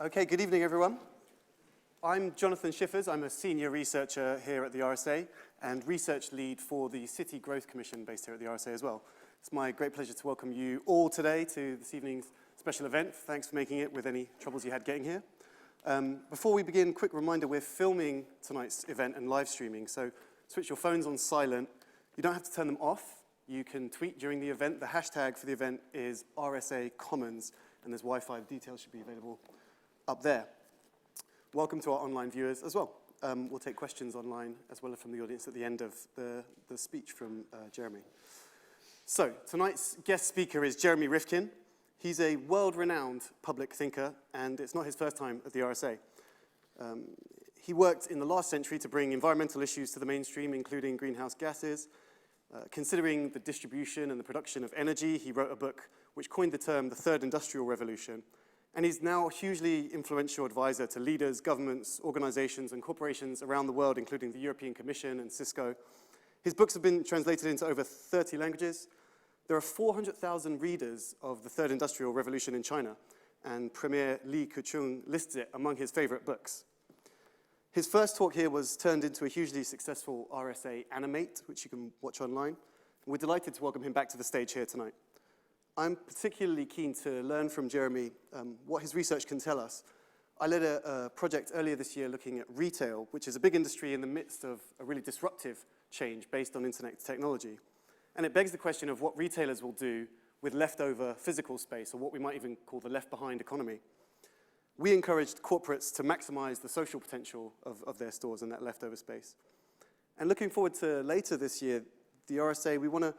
Okay, good evening, everyone. I'm Jonathan Schiffers. I'm a senior researcher here at the RSA and research lead for the City Growth Commission based here at the RSA as well. It's my great pleasure to welcome you all today to this evening's special event. Thanks for making it with any troubles you had getting here. Before we begin, quick reminder, we're filming tonight's event and live streaming, so switch your phones on silent. You don't have to turn them off. You can tweet during the event. The hashtag for the event is RSA Commons, and there's Wi-Fi. The details should be available up there. Welcome to our online viewers as well. We'll take questions online as well as from the audience at the end of the speech from Jeremy. So tonight's guest speaker is Jeremy Rifkin. He's a world-renowned public thinker, and it's not his first time at the RSA. He worked in the last century to bring environmental issues to the mainstream, including greenhouse gases. Considering the distribution and the production of energy, he wrote a book which coined the term the Third Industrial Revolution. And he's now a hugely influential advisor to leaders, governments, organizations, and corporations around the world, including the European Commission and Cisco. His books have been translated into over 30 languages. There are 400,000 readers of the Third Industrial Revolution in China, and Premier Li Keqiang lists it among his favorite books. His first talk here was turned into a hugely successful RSA Animate, which you can watch online. We're delighted to welcome him back to the stage here tonight. I'm particularly keen to learn from Jeremy what his research can tell us. I led a project earlier this year looking at retail, which is a big industry in the midst of a really disruptive change based on internet technology. And it begs the question of what retailers will do with leftover physical space, or what we might even call the left-behind economy. We encouraged corporates to maximize the social potential of their stores and that leftover space. And looking forward to later this year, the RSA, we want to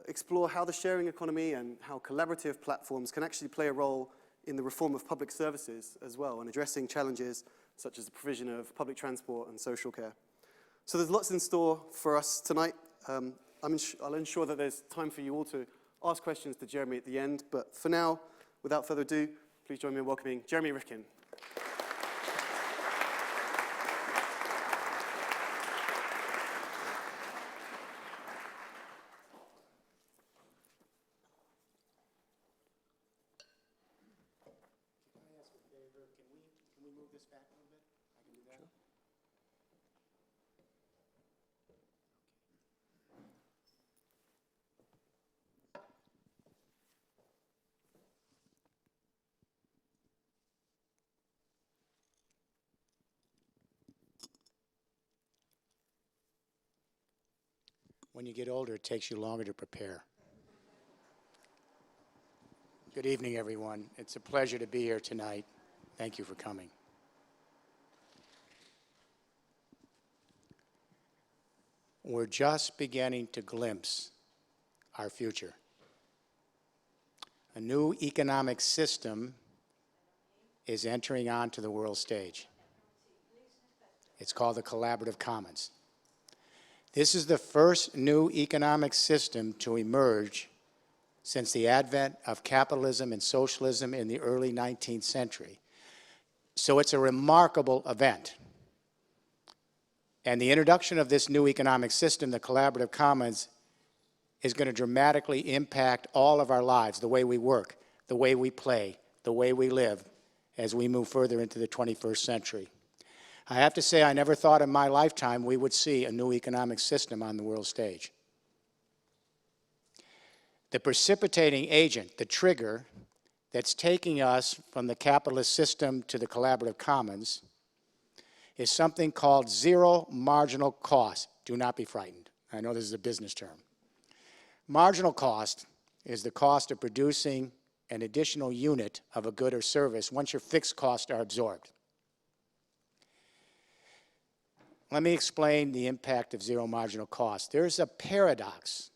explore how the sharing economy and how collaborative platforms can actually play a role in the reform of public services as well, and addressing challenges such as the provision of public transport and social care. So there's lots in store for us tonight. I'll ensure that there's time for you all to ask questions to Jeremy at the end, but for now, without further ado, please join me in welcoming Jeremy Rifkin. When you get older, it takes you longer to prepare. Good evening, everyone. It's a pleasure to be here tonight. Thank you for coming. We're just beginning to glimpse our future. A new economic system is entering onto the world stage. It's called the Collaborative Commons. This is the first new economic system to emerge since the advent of capitalism and socialism in the early 19th century. So it's a remarkable event. And the introduction of this new economic system, the Collaborative Commons, is going to dramatically impact all of our lives, the way we work, the way we play, the way we live, as we move further into the 21st century. I have to say, I never thought in my lifetime we would see a new economic system on the world stage. The precipitating agent, the trigger, that's taking us from the capitalist system to the Collaborative Commons is something called zero marginal cost. Do not be frightened. I know this is a business term. Marginal cost is the cost of producing an additional unit of a good or service once your fixed costs are absorbed. Let me explain the impact of zero marginal cost. There's a paradox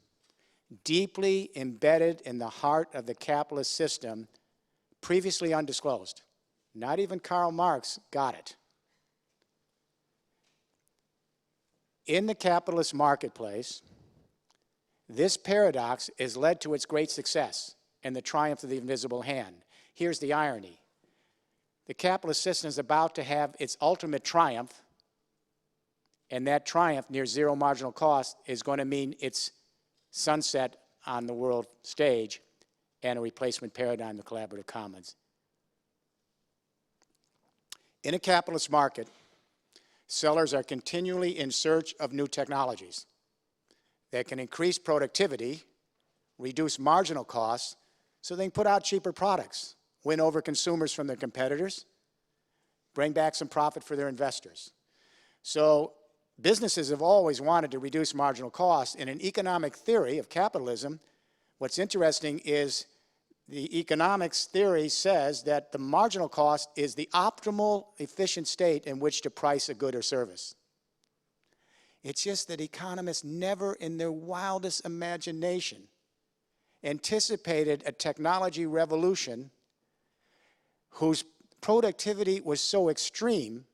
deeply embedded in the heart of the capitalist system, previously undisclosed. Not even Karl Marx got it. In the capitalist marketplace, this paradox has led to its great success and the triumph of the invisible hand. Here's the irony. The capitalist system is about to have its ultimate triumph, and that triumph near zero marginal cost is going to mean its sunset on the world stage and a replacement paradigm, the Collaborative Commons. In a capitalist market, sellers are continually in search of new technologies that can increase productivity, reduce marginal costs, so they can put out cheaper products, win over consumers from their competitors, bring back some profit for their investors. So businesses have always wanted to reduce marginal costs. In an economic theory of capitalism, what's interesting is the economics theory says that the marginal cost is the optimal efficient state in which to price a good or service. It's just that economists never in their wildest imagination anticipated a technology revolution whose productivity was so extreme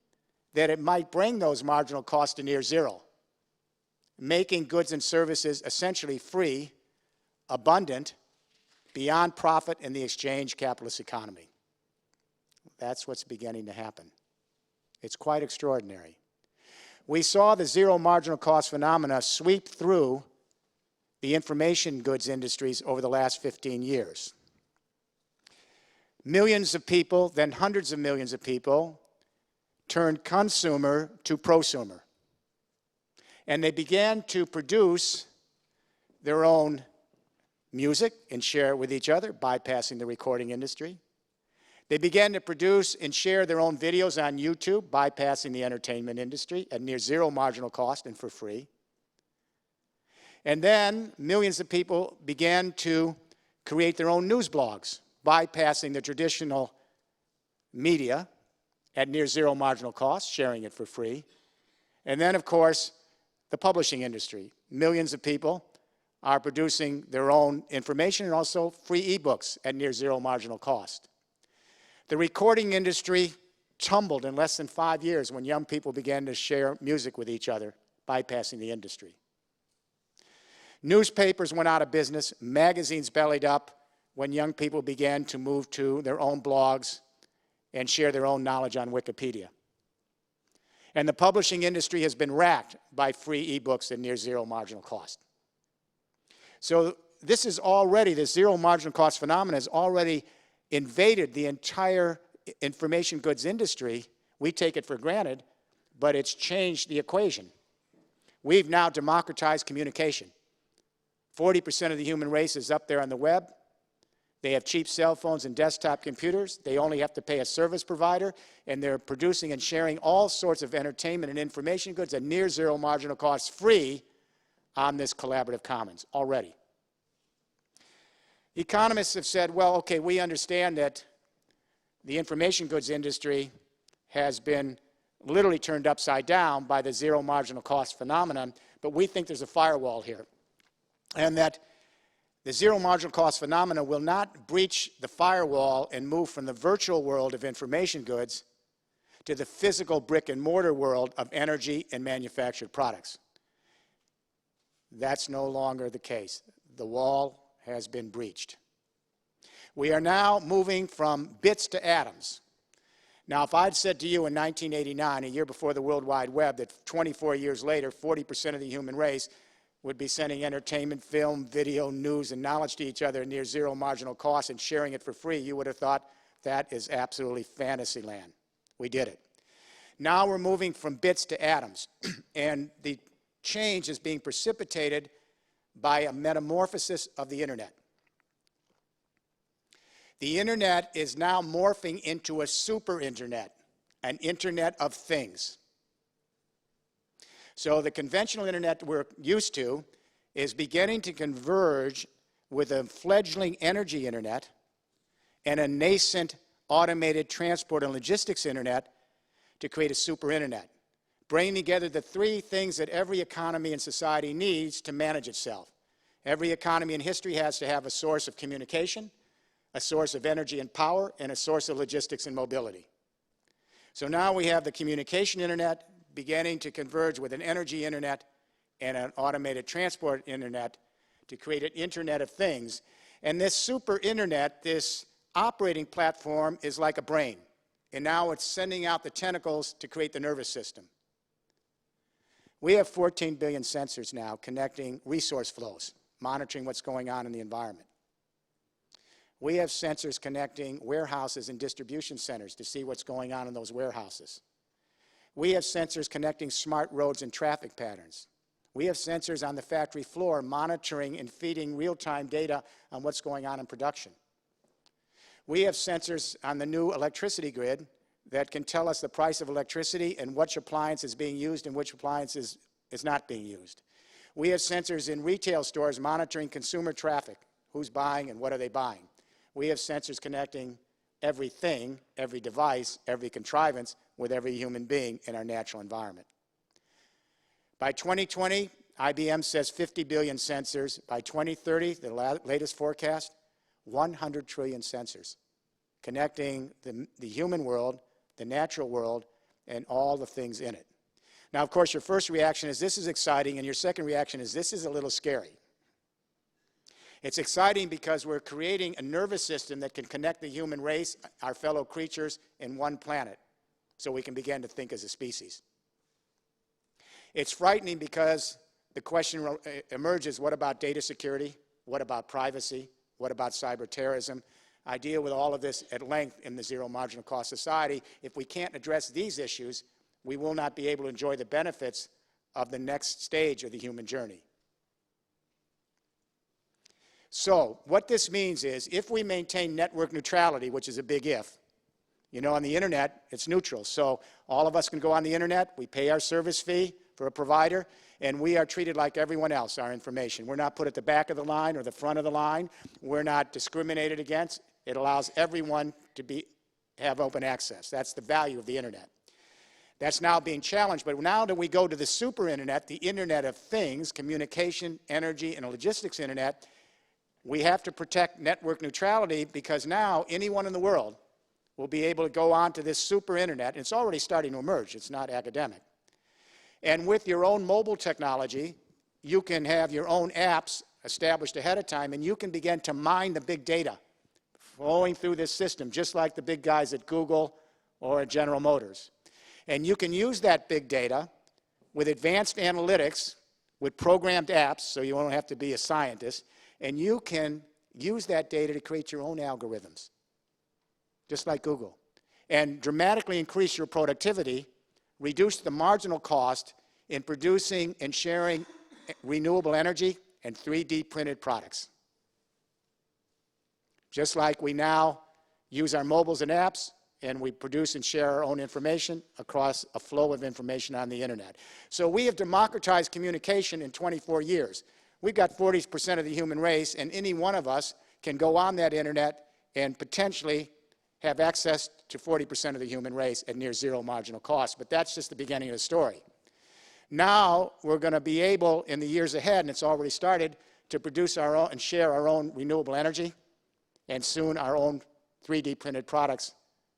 that it might bring those marginal costs to near zero, making goods and services essentially free, abundant, beyond profit in the exchange capitalist economy. That's what's beginning to happen. It's quite extraordinary. We saw the zero marginal cost phenomena sweep through the information goods industries over the last 15 years. Millions of people, then hundreds of millions of people, turned consumer to prosumer. And they began to produce their own music and share it with each other, bypassing the recording industry. They began to produce and share their own videos on YouTube, bypassing the entertainment industry at near zero marginal cost and for free. And then millions of people began to create their own news blogs, bypassing the traditional media at near zero marginal cost, sharing it for free. And then, of course, the publishing industry. Millions of people are producing their own information and also free ebooks at near zero marginal cost. The recording industry tumbled in less than 5 years when young people began to share music with each other, bypassing the industry. Newspapers went out of business, magazines bellied up when young people began to move to their own blogs and share their own knowledge on Wikipedia. And the publishing industry has been racked by free ebooks at near zero marginal cost. So this zero marginal cost phenomenon has already invaded the entire information goods industry. We take it for granted, but it's changed the equation. We've now democratized communication. 40% of the human race is up there on the web. They have cheap cell phones and desktop computers. They only have to pay a service provider, and they're producing and sharing all sorts of entertainment and information goods at near zero marginal cost free on this collaborative commons already. Economists have said, well, okay, we understand that the information goods industry has been literally turned upside down by the zero marginal cost phenomenon, but we think there's a firewall here, and that the zero marginal cost phenomena will not breach the firewall and move from the virtual world of information goods to the physical brick and mortar world of energy and manufactured products. That's no longer the case. The wall has been breached. We are now moving from bits to atoms. Now, if I'd said to you in 1989, a year before the World Wide Web, that 24 years later, 40% of the human race would be sending entertainment, film, video, news, and knowledge to each other at near zero marginal cost and sharing it for free, you would have thought that is absolutely fantasy land. We did it. Now we're moving from bits to atoms, and the change is being precipitated by a metamorphosis of the internet. The internet is now morphing into a super internet, an internet of things. So the conventional internet we're used to is beginning to converge with a fledgling energy internet and a nascent automated transport and logistics internet to create a super internet, bringing together the three things that every economy and society needs to manage itself. Every economy in history has to have a source of communication, a source of energy and power, and a source of logistics and mobility. So now we have the communication internet beginning to converge with an energy internet and an automated transport internet to create an internet of things. And this super internet, this operating platform, is like a brain. And now it's sending out the tentacles to create the nervous system. We have 14 billion sensors now connecting resource flows, monitoring what's going on in the environment. We have sensors connecting warehouses and distribution centers to see what's going on in those warehouses. We have sensors connecting smart roads and traffic patterns. We have sensors on the factory floor monitoring and feeding real-time data on what's going on in production. We have sensors on the new electricity grid that can tell us the price of electricity and which appliance is being used and which appliance is not being used. We have sensors in retail stores monitoring consumer traffic, who's buying and what are they buying. We have sensors connecting everything, every device, every contrivance with every human being in our natural environment. By 2020, IBM says 50 billion sensors. By 2030, the latest forecast, 100 trillion sensors connecting the human world, the natural world, and all the things in it. Now, of course, your first reaction is this is exciting, and your second reaction is this is a little scary. It's exciting because we're creating a nervous system that can connect the human race, our fellow creatures, in one planet, so we can begin to think as a species. It's frightening because the question emerges, what about data security? What about privacy? What about cyber terrorism? I deal with all of this at length in the Zero Marginal Cost Society. If we can't address these issues, we will not be able to enjoy the benefits of the next stage of the human journey. So what this means is if we maintain network neutrality, which is a big if, you know, on the internet, it's neutral. So all of us can go on the internet, we pay our service fee for a provider, and we are treated like everyone else, our information. We're not put at the back of the line or the front of the line. We're not discriminated against. It allows everyone to have open access. That's the value of the internet. That's now being challenged, but now that we go to the super internet, the internet of things, communication, energy, and a logistics internet, we have to protect network neutrality because now anyone in the world will be able to go on to this super internet. It's already starting to emerge. It's not academic. And with your own mobile technology, you can have your own apps established ahead of time, and you can begin to mine the big data flowing through this system, just like the big guys at Google or at General Motors. And you can use that big data with advanced analytics, with programmed apps, so you won't have to be a scientist, and you can use that data to create your own algorithms, just like Google, and dramatically increase your productivity, reduce the marginal cost in producing and sharing renewable energy and 3D printed products. Just like we now use our mobiles and apps, and we produce and share our own information across a flow of information on the internet. So we have democratized communication in 24 years. We've got 40% of the human race, and any one of us can go on that internet and potentially have access to 40% of the human race at near zero marginal cost. But that's just the beginning of the story. Now we're going to be able, in the years ahead, and it's already started, to produce our own and share our own renewable energy, and soon our own 3D printed products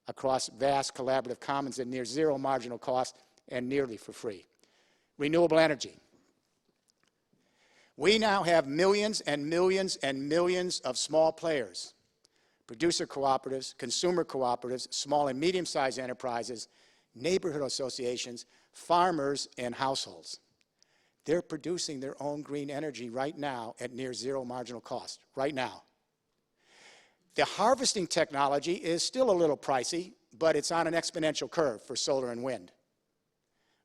across vast collaborative commons at near zero marginal cost and nearly for free. Renewable energy. We now have millions and millions and millions of small players, producer cooperatives, consumer cooperatives, small and medium-sized enterprises, neighborhood associations, farmers, and households. They're producing their own green energy right now at near zero marginal cost, right now. The harvesting technology is still a little pricey, but it's on an exponential curve for solar and wind.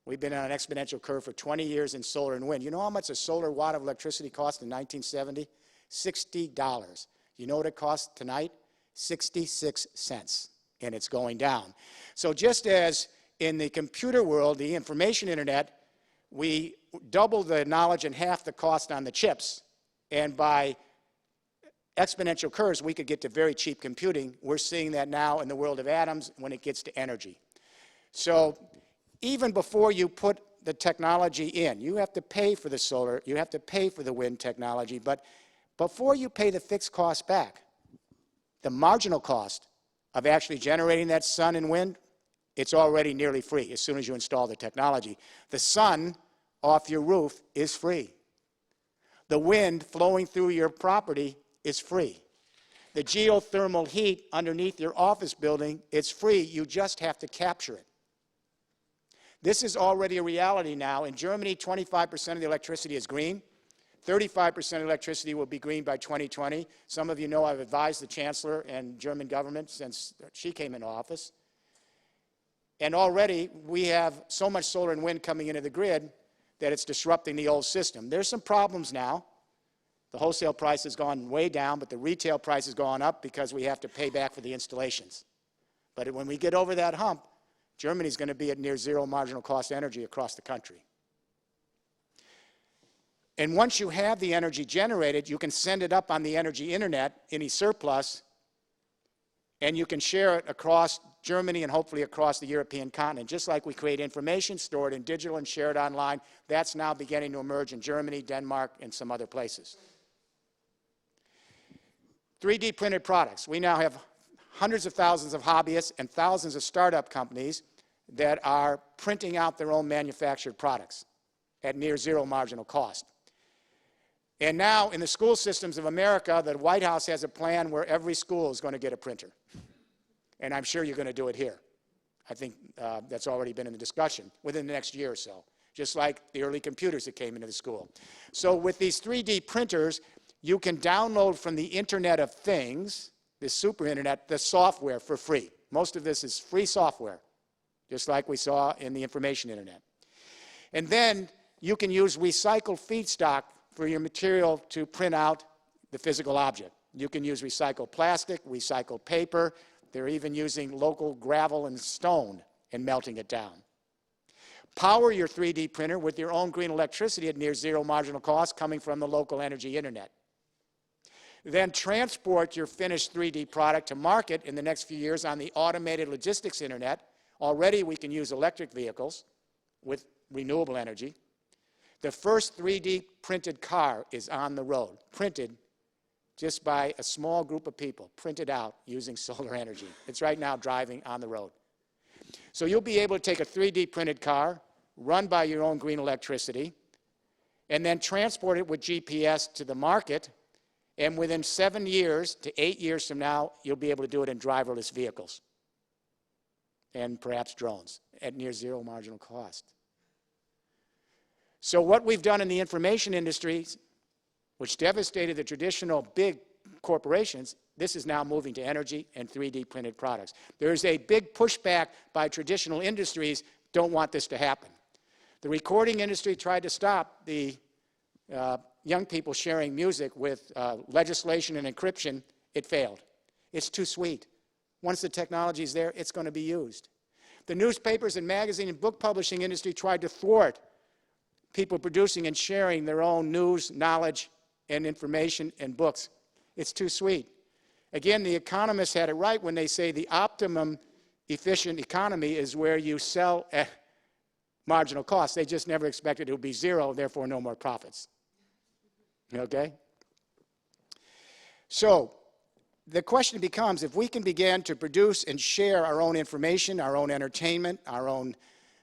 We've been on an exponential curve for 20 years in solar and wind. You know how much a solar watt of electricity cost in 1970? $60. You know what it costs tonight? 66 cents, and it's going down. So just as in the computer world, the information internet, we doubled the knowledge and half the cost on the chips, and by exponential curves, we could get to very cheap computing. We're seeing that now in the world of atoms when it gets to energy. So even before you put the technology in, you have to pay for the solar, you have to pay for the wind technology, but before you pay the fixed cost back, the marginal cost of actually generating that sun and wind, it's already nearly free as soon as you install the technology. The sun off your roof is free. The wind flowing through your property is free. The geothermal heat underneath your office building, it's free. You just have to capture it. This is already a reality now. In Germany, 25% of the electricity is green. 35% electricity will be green by 2020. Some of you know I've advised the Chancellor and German government since she came into office. And already we have so much solar and wind coming into the grid that it's disrupting the old system. There's some problems now. The wholesale price has gone way down, but the retail price has gone up because we have to pay back for the installations. But when we get over that hump, Germany's going to be at near zero marginal cost energy across the country. And once you have the energy generated, you can send it up on the energy internet, any surplus, and you can share it across Germany and hopefully across the European continent. Just like we create information, store it in digital, and share it online, that's now beginning to emerge in Germany, Denmark, and some other places. 3D printed products. We now have hundreds of thousands of hobbyists and thousands of startup companies that are printing out their own manufactured products at near zero marginal cost. And now in the school systems of America, the White House has a plan where every school is going to get a printer. And I'm sure you're going to do it here. I think that's already been in the discussion within the next year or so, just like the early computers that came into the school. So with these 3D printers, you can download from the Internet of Things, this super internet, the software for free. Most of this is free software, just like we saw in the information internet. And then you can use recycled feedstock for your material to print out the physical object. You can use recycled plastic, recycled paper. They're even using local gravel and stone and melting it down. Power your 3D printer with your own green electricity at near zero marginal cost coming from the local energy internet. Then transport your finished 3D product to market in the next few years on the automated logistics internet. Already we can use electric vehicles with renewable energy. The first 3D printed car is on the road, printed just by a small group of people, printed out using solar energy. It's right now driving on the road. So you'll be able to take a 3D printed car, run by your own green electricity, and then transport it with GPS to the market, and within 7 years to 8 years from now, you'll be able to do it in driverless vehicles and perhaps drones at near zero marginal cost. So what we've done in the information industry, which devastated the traditional big corporations, this is now moving to energy and 3D printed products. There's a big pushback by traditional industries, don't want this to happen. The recording industry tried to stop the young people sharing music with legislation and encryption. It failed. It's too sweet. Once the technology is there, it's going to be used. The newspapers and magazine and book publishing industry tried to thwart people producing and sharing their own news, knowledge, and information and books. It's too sweet. Again, the economists had it right when they say the optimum efficient economy is where you sell at marginal cost. They just never expected it would be zero, therefore no more profits. Okay? So the question becomes, if we can begin to produce and share our own information, our own entertainment, our own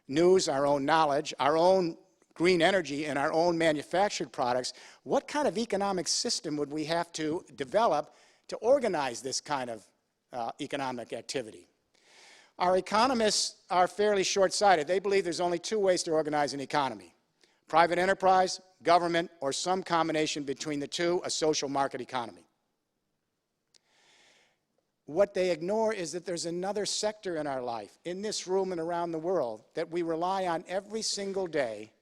news, our own knowledge, our own green energy, and our own manufactured products, what kind of economic system would we have to develop to organize this kind of economic activity? Our economists are fairly short-sighted. They believe there's only two ways to organize an economy: private enterprise, government, or some combination between the two, a social market economy. What they ignore is that there's another sector in our life, in this room and around the world, that we rely on every single day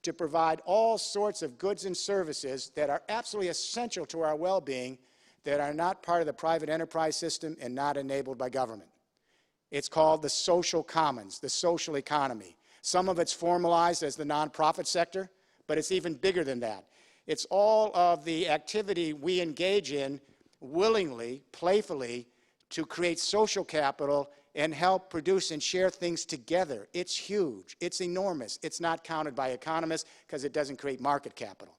to provide all sorts of goods and services that are absolutely essential to our well-being, that are not part of the private enterprise system and not enabled by government. It's called the social commons, the social economy. Some of it's formalized as the nonprofit sector, but it's even bigger than that. It's all of the activity we engage in willingly, playfully, to create social capital and help produce and share things together. It's huge. It's enormous. It's not counted by economists because it doesn't create market capital.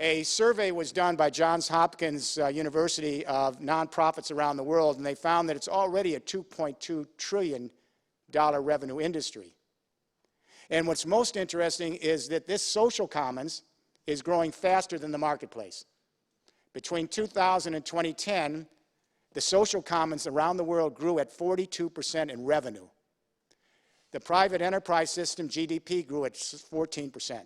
A survey was done by Johns Hopkins University of nonprofits around the world, and they found that it's already a $2.2 trillion revenue industry. And what's most interesting is that this social commons is growing faster than the marketplace. Between 2000 and 2010, the social commons around the world grew at 42% in revenue. The private enterprise system, GDP, grew at 14%.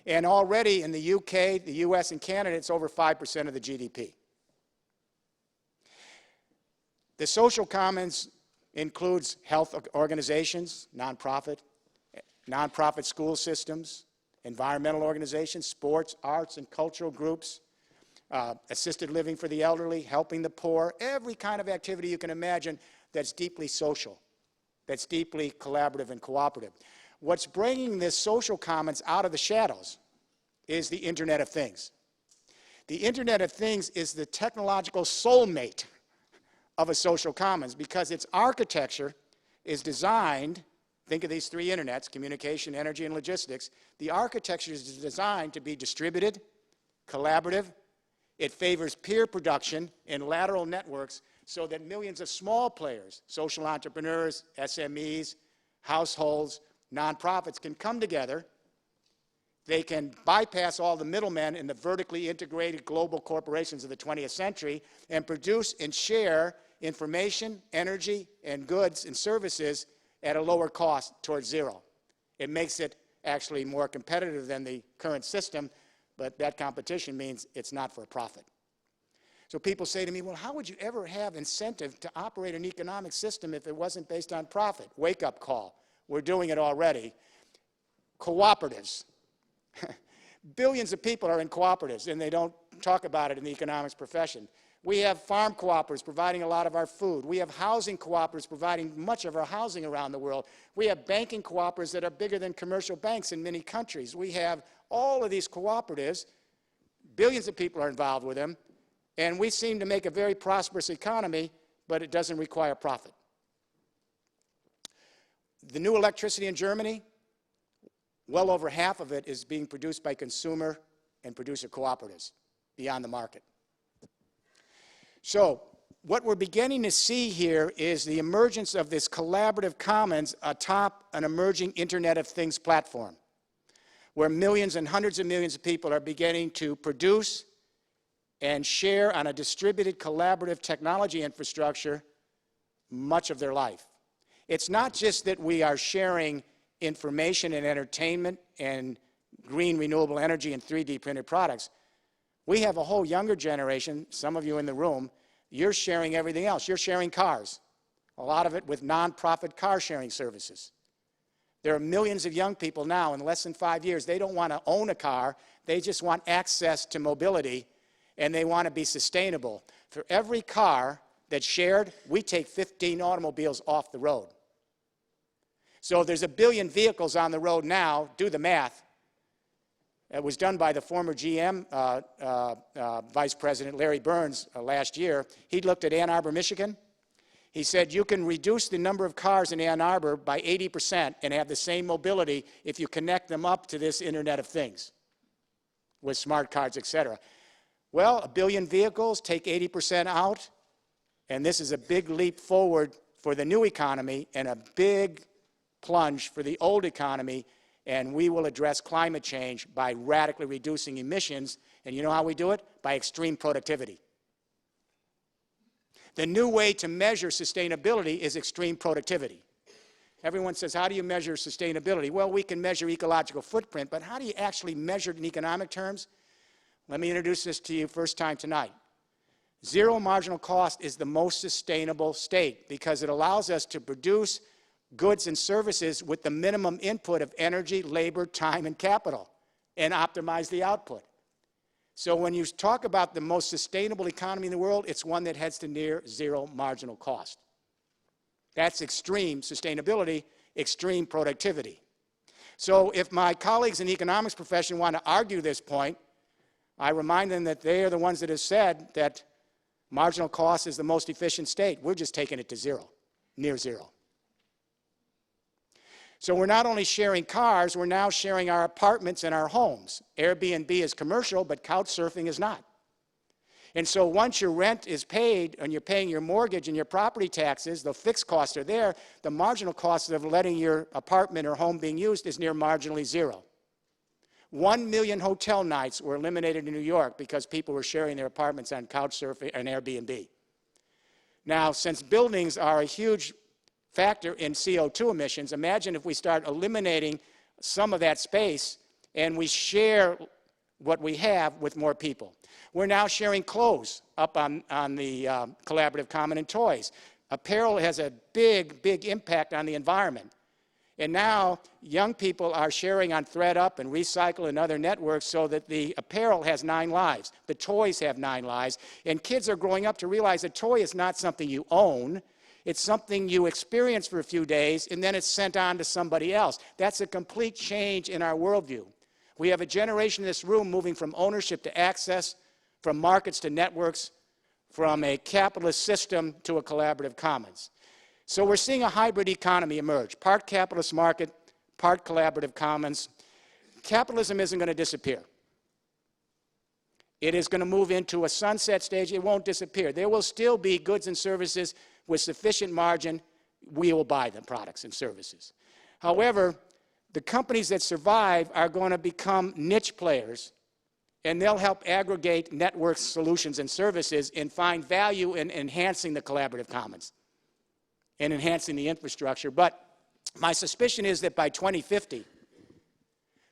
And already in the UK, the US, and Canada, it's over 5% of the GDP. The social commons includes health organizations, nonprofit school systems, environmental organizations, sports, arts, and cultural groups, assisted living for the elderly, helping the poor, every kind of activity you can imagine that's deeply social, that's deeply collaborative and cooperative. What's bringing this social commons out of the shadows is the Internet of Things. The Internet of Things is the technological soulmate of a social commons because its architecture is designed, think of these three internets, communication, energy, and logistics. The architecture is designed to be distributed, collaborative. It favors peer production and lateral networks so that millions of small players, social entrepreneurs, SMEs, households, nonprofits can come together. They can bypass all the middlemen in the vertically integrated global corporations of the 20th century and produce and share information, energy, and goods and services at a lower cost towards zero. It makes it actually more competitive than the current system, but that competition means it's not for profit. So people say to me, well, how would you ever have incentive to operate an economic system if it wasn't based on profit? Wake-up call. We're doing it already. Cooperatives. Billions of people are in cooperatives, and they don't talk about it in the economics profession. We have farm cooperatives providing a lot of our food. We have housing cooperatives providing much of our housing around the world. We have banking cooperatives that are bigger than commercial banks in many countries. We have all of these cooperatives. Billions of people are involved with them, and we seem to make a very prosperous economy, but it doesn't require profit. The new electricity in Germany, well over half of it is being produced by consumer and producer cooperatives beyond the market. So what we're beginning to see here is the emergence of this collaborative commons atop an emerging Internet of Things platform, where millions and hundreds of millions of people are beginning to produce and share on a distributed collaborative technology infrastructure much of their life. It's not just that we are sharing information and entertainment and green renewable energy and 3D printed products. We have a whole younger generation, some of you in the room, you're sharing everything else. You're sharing cars, a lot of it with nonprofit car sharing services. There are millions of young people now in less than 5 years, they don't want to own a car, they just want access to mobility, and they want to be sustainable. For every car that's shared, we take 15 automobiles off the road. So there's 1 billion vehicles on the road now, do the math. It was done by the former GM Vice President Larry Burns last year. He looked at Ann Arbor, Michigan. He said you can reduce the number of cars in Ann Arbor by 80% and have the same mobility if you connect them up to this Internet of Things with smart cards, et cetera. Well, 1 billion vehicles, take 80% out, and this is a big leap forward for the new economy and a big plunge for the old economy, and we will address climate change by radically reducing emissions. And you know how we do it? By extreme productivity. The new way to measure sustainability is extreme productivity. Everyone says, how do you measure sustainability? Well, we can measure ecological footprint, but how do you actually measure it in economic terms? Let me introduce this to you first time tonight. Zero marginal cost is the most sustainable state because it allows us to produce goods and services with the minimum input of energy, labor, time, and capital, and optimize the output. So when you talk about the most sustainable economy in the world, it's one that heads to near zero marginal cost. That's extreme sustainability, extreme productivity. So if my colleagues in the economics profession want to argue this point, I remind them that they are the ones that have said that marginal cost is the most efficient state. We're just taking it to zero, near zero. So we're not only sharing cars, we're now sharing our apartments and our homes. Airbnb is commercial, but couch surfing is not. And so once your rent is paid and you're paying your mortgage and your property taxes, the fixed costs are there, the marginal cost of letting your apartment or home being used is near marginally zero. 1 million hotel nights were eliminated in New York because people were sharing their apartments on couch surfing and Airbnb. Now, since buildings are a huge factor in CO2 emissions, imagine if we start eliminating some of that space and we share what we have with more people. We're now sharing clothes up on the collaborative common, and toys. Apparel has a big, big impact on the environment. And now young people are sharing on ThreadUp and Recycle and other networks so that the apparel has 9 lives. The toys have 9 lives. And kids are growing up to realize a toy is not something you own. It's something you experience for a few days, and then it's sent on to somebody else. That's a complete change in our worldview. We have a generation in this room moving from ownership to access, from markets to networks, from a capitalist system to a collaborative commons. So we're seeing a hybrid economy emerge, part capitalist market, part collaborative commons. Capitalism isn't going to disappear. It is going to move into a sunset stage. It won't disappear. There will still be goods and services with sufficient margin. We will buy the products and services. However, the companies that survive are going to become niche players, and they'll help aggregate network solutions and services and find value in enhancing the collaborative commons and enhancing the infrastructure. But my suspicion is that by 2050,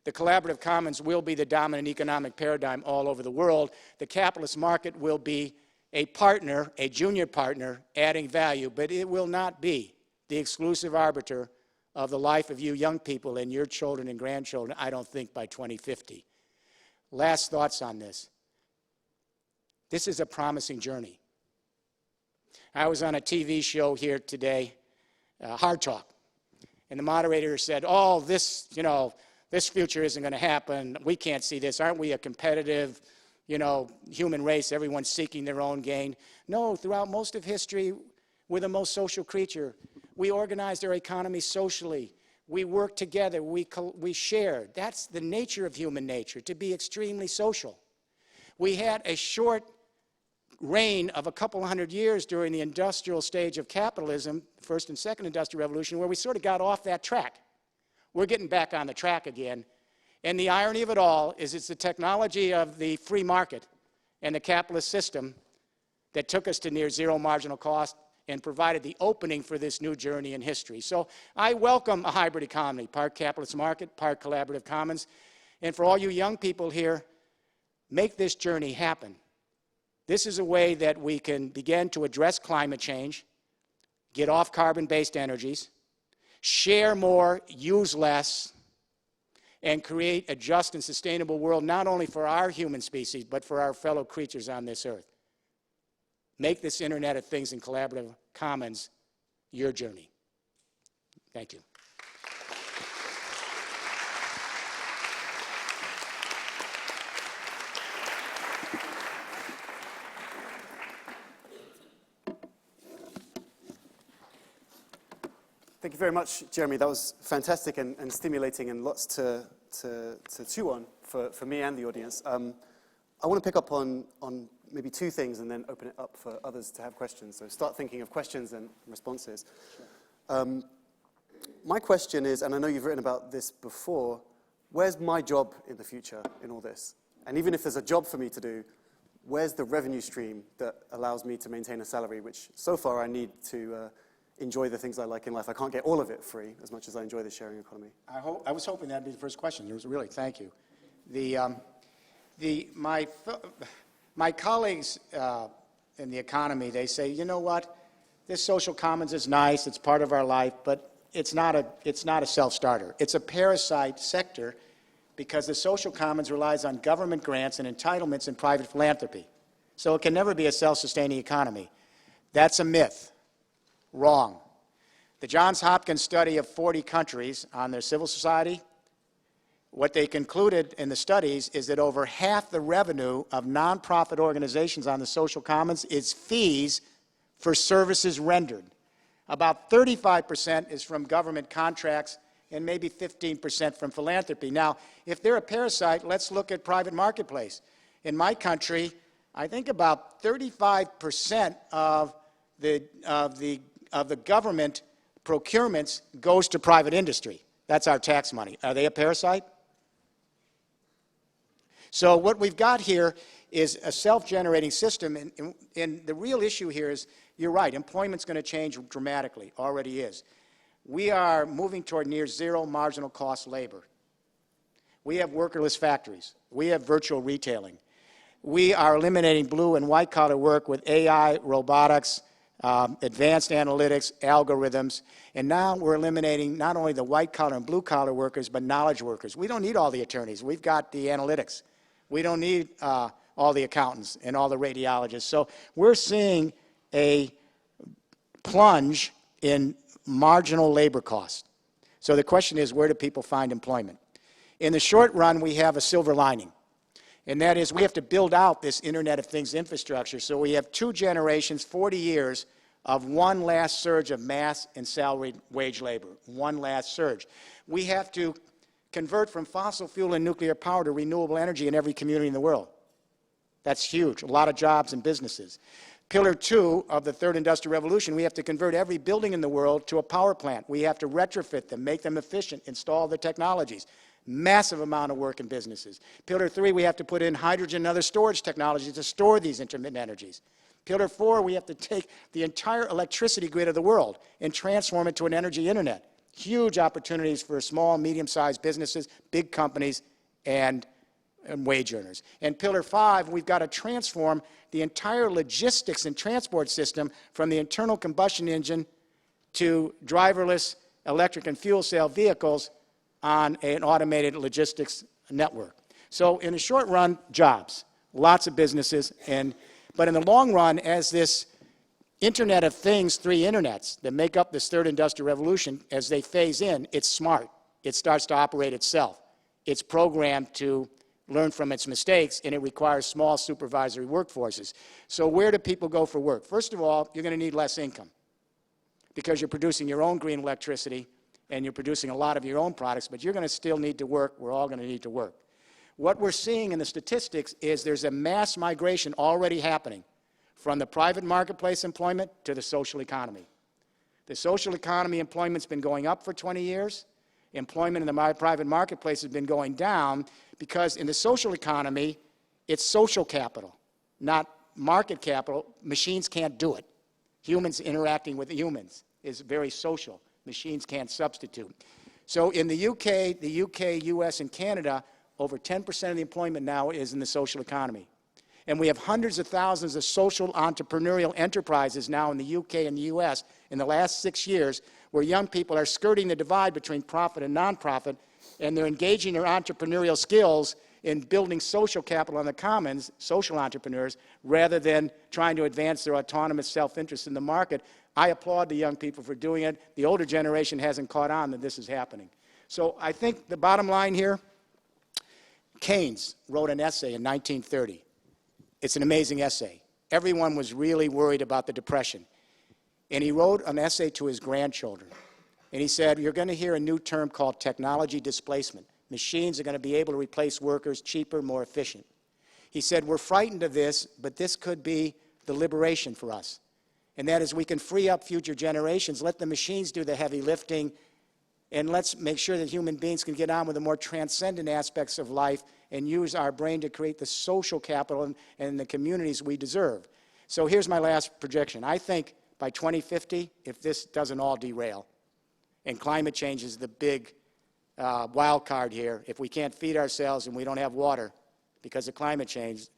the collaborative commons will be the dominant economic paradigm all over the world. The capitalist market will be a partner, a junior partner, adding value, but it will not be the exclusive arbiter of the life of you young people and your children and grandchildren, I don't think, by 2050. Last thoughts on this. This is a promising journey. I was on a TV show here today, Hard Talk, and the moderator said, oh, this future isn't going to happen. We can't see this. Aren't we a competitive, human race? Everyone's seeking their own gain. No, throughout most of history, we're the most social creature. We organized our economy socially. We worked together. We shared. That's the nature of human nature, to be extremely social. We had a short reign of a couple hundred years during the industrial stage of capitalism, first and second industrial revolution, where we sort of got off that track. We're getting back on the track again. And the irony of it all is it's the technology of the free market and the capitalist system that took us to near zero marginal cost and provided the opening for this new journey in history. So I welcome a hybrid economy, part capitalist market, part collaborative commons. And for all you young people here, make this journey happen. This is a way that we can begin to address climate change, get off carbon-based energies, share more, use less, and create a just and sustainable world, not only for our human species, but for our fellow creatures on this earth. Make this Internet of Things and collaborative commons your journey. Thank you. Thank you very much, Jeremy. That was fantastic and stimulating, and lots to chew on for me and the audience. I want to pick up on maybe 2 things and then open it up for others to have questions. So start thinking of questions and responses. Sure. My question is, and I know you've written about this before, where's my job in the future in all this? And even if there's a job for me to do, where's the revenue stream that allows me to maintain a salary, which so far I need to enjoy the things I like in life? I can't get all of it free as much as I enjoy the sharing economy. I was hoping that'd be the first question. It was really, thank you. My colleagues in the economy, they say, you know what, this social commons is nice, it's part of our life, but it's not a self-starter. It's a parasite sector because the social commons relies on government grants and entitlements and private philanthropy. So it can never be a self-sustaining economy. That's a myth. Wrong. The Johns Hopkins study of 40 countries on their civil society, what they concluded in the studies is that over half the revenue of nonprofit organizations on the social commons is fees for services rendered. About 35% is from government contracts and maybe 15% from philanthropy. Now, if they're a parasite, let's look at private marketplace. In my country, I think about 35% of the government procurements goes to private industry. That's our tax money. Are they a parasite? So what we've got here is a self-generating system, and the real issue here is, you're right, employment's going to change dramatically, already is. We are moving toward near zero marginal cost labor. We have workerless factories. We have virtual retailing. We are eliminating blue and white collar work with AI, robotics, advanced analytics, algorithms, and now we're eliminating not only the white collar and blue collar workers, but knowledge workers. We don't need all the attorneys. We've got the analytics. We don't need all the accountants and all the radiologists. So we're seeing a plunge in marginal labor costs. So the question is, where do people find employment? In the short run, we have a silver lining, and that is we have to build out this Internet of Things infrastructure. So we have 2 generations, 40 years of one last surge of mass and salaried wage labor, one last surge. We have to convert from fossil fuel and nuclear power to renewable energy in every community in the world. That's huge, a lot of jobs and businesses. Pillar 2 of the third industrial revolution, we have to convert every building in the world to a power plant. We have to retrofit them, make them efficient, install the technologies. Massive amount of work in businesses. Pillar 3, we have to put in hydrogen and other storage technologies to store these intermittent energies. Pillar 4, we have to take the entire electricity grid of the world and transform it to an energy internet. Huge opportunities for small, medium-sized businesses, big companies, and wage earners. And Pillar 5, we've got to transform the entire logistics and transport system from the internal combustion engine to driverless electric and fuel cell vehicles on an automated logistics network. So in the short run, jobs, lots of businesses, but in the long run, as this Internet of Things, 3 internets that make up this third industrial revolution, as they phase in, it's smart. It starts to operate itself. It's programmed to learn from its mistakes, and it requires small supervisory workforces. So where do people go for work? First of all, you're going to need less income because you're producing your own green electricity and you're producing a lot of your own products, but you're going to still need to work. We're all going to need to work. What we're seeing in the statistics is there's a mass migration already happening from the private marketplace employment to the social economy. The social economy employment's been going up for 20 years. Employment in the private marketplace has been going down because in the social economy, it's social capital, not market capital. Machines can't do it. Humans interacting with humans is very social. Machines can't substitute. So in the UK, US, and Canada, over 10% of the employment now is in the social economy. And we have hundreds of thousands of social entrepreneurial enterprises now in the UK and the US in the last 6 years where young people are skirting the divide between profit and nonprofit, and they're engaging their entrepreneurial skills in building social capital on the commons, social entrepreneurs, rather than trying to advance their autonomous self-interest in the market. I applaud the young people for doing it. The older generation hasn't caught on that this is happening. So I think the bottom line here, Keynes wrote an essay in 1930. It's an amazing essay. Everyone was really worried about the Depression. And he wrote an essay to his grandchildren. And he said, you're going to hear a new term called technology displacement. Machines are going to be able to replace workers cheaper, more efficient. He said, we're frightened of this, but this could be the liberation for us. And that is we can free up future generations, let the machines do the heavy lifting, and let's make sure that human beings can get on with the more transcendent aspects of life and use our brain to create the social capital and the communities we deserve. So here's my last projection. I think by 2050, if this doesn't all derail, and climate change is the big wild card here, if we can't feed ourselves and we don't have water because of climate change,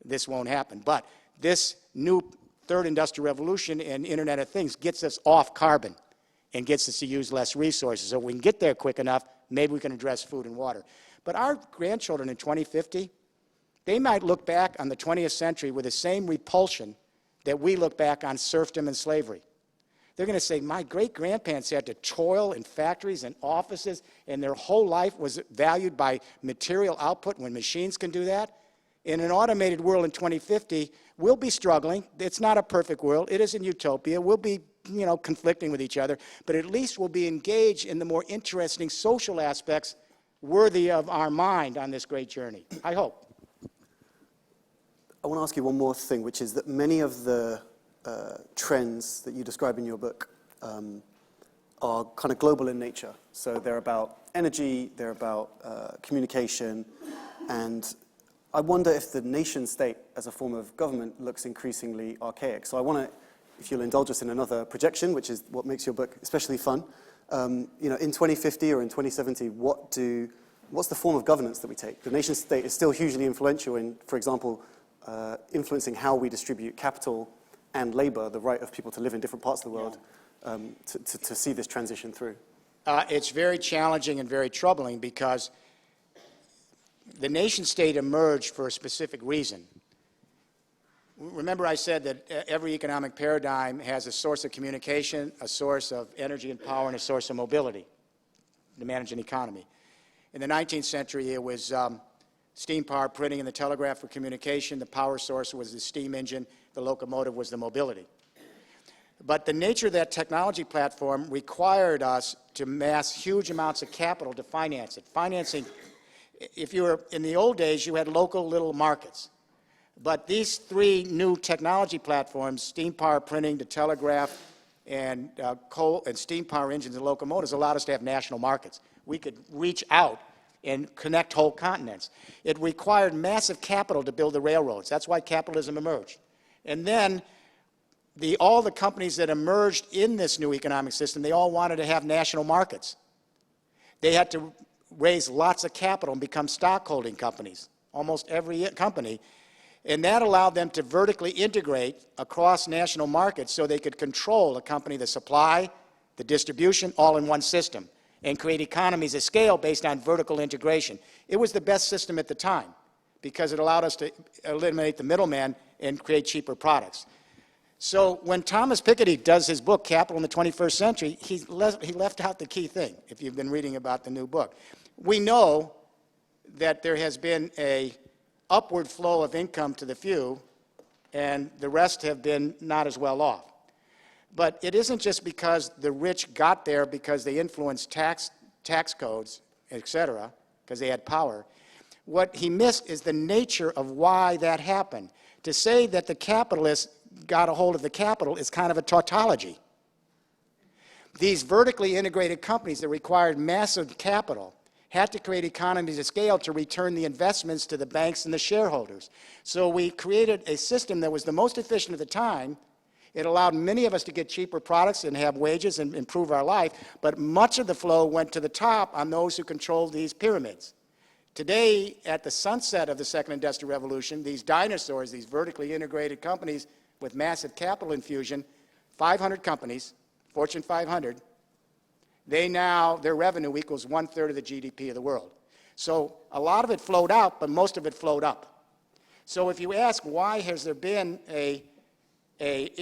this won't happen. But this new third industrial revolution and Internet of Things gets us off carbon and gets us to use less resources. So if we can get there quick enough, maybe we can address food and water. But our grandchildren in 2050, they might look back on the 20th century with the same repulsion that we look back on serfdom and slavery. They're going to say, my great-grandparents had to toil in factories and offices, and their whole life was valued by material output when machines can do that. In an automated world in 2050, we'll be struggling. It's not a perfect world. It isn't utopia. We'll be, conflicting with each other, but at least we'll be engaged in the more interesting social aspects worthy of our mind on this great journey. I hope. I want to ask you one more thing, which is that many of the trends that you describe in your book are kind of global in nature. So they're about energy, they're about communication, and I wonder if the nation state as a form of government looks increasingly archaic. So I want to, if you'll indulge us in another projection, which is what makes your book especially fun, in 2050 or in 2070, what do what's the form of governance that we take? The nation state is still hugely influential in, for example, influencing how we distribute capital and labor, the right of people to live in different parts of the world, to see this transition through. It's very challenging and very troubling because the nation state emerged for a specific reason. Remember I said that every economic paradigm has a source of communication, a source of energy and power, and a source of mobility to manage an economy. In the 19th century, it was steam power printing and the telegraph for communication. The power source was the steam engine. The locomotive was the mobility. But the nature of that technology platform required us to mass huge amounts of capital to finance it. Financing, if you were in the old days, you had local little markets. But these three new technology platforms, steam power printing, the telegraph, and coal and steam power engines and locomotives, allowed us to have national markets. We could reach out and connect whole continents. It required massive capital to build the railroads. That's why capitalism emerged. And then all the companies that emerged in this new economic system, they all wanted to have national markets. They had to raise lots of capital and become stockholding companies, almost every company. And that allowed them to vertically integrate across national markets so they could control a company, the supply, the distribution, all in one system, and create economies of scale based on vertical integration. It was the best system at the time because it allowed us to eliminate the middleman and create cheaper products. So when Thomas Piketty does his book, Capital in the 21st Century, he left out the key thing, if you've been reading about the new book. We know that there has been an upward flow of income to the few, and the rest have been not as well off. But it isn't just because the rich got there because they influenced tax codes, et cetera, because they had power. What he missed is the nature of why that happened. To say that the capitalists got a hold of the capital is kind of a tautology. These vertically integrated companies that required massive capital had to create economies of scale to return the investments to the banks and the shareholders. So we created a system that was the most efficient at the time. It allowed many of us to get cheaper products and have wages and improve our life, but much of the flow went to the top on those who controlled these pyramids. Today, at the sunset of the Second Industrial Revolution, these dinosaurs, these vertically integrated companies with massive capital infusion, 500 companies, Fortune 500, their revenue equals 1/3 of the GDP of the world. So a lot of it flowed out, but most of it flowed up. So if you ask why has there been a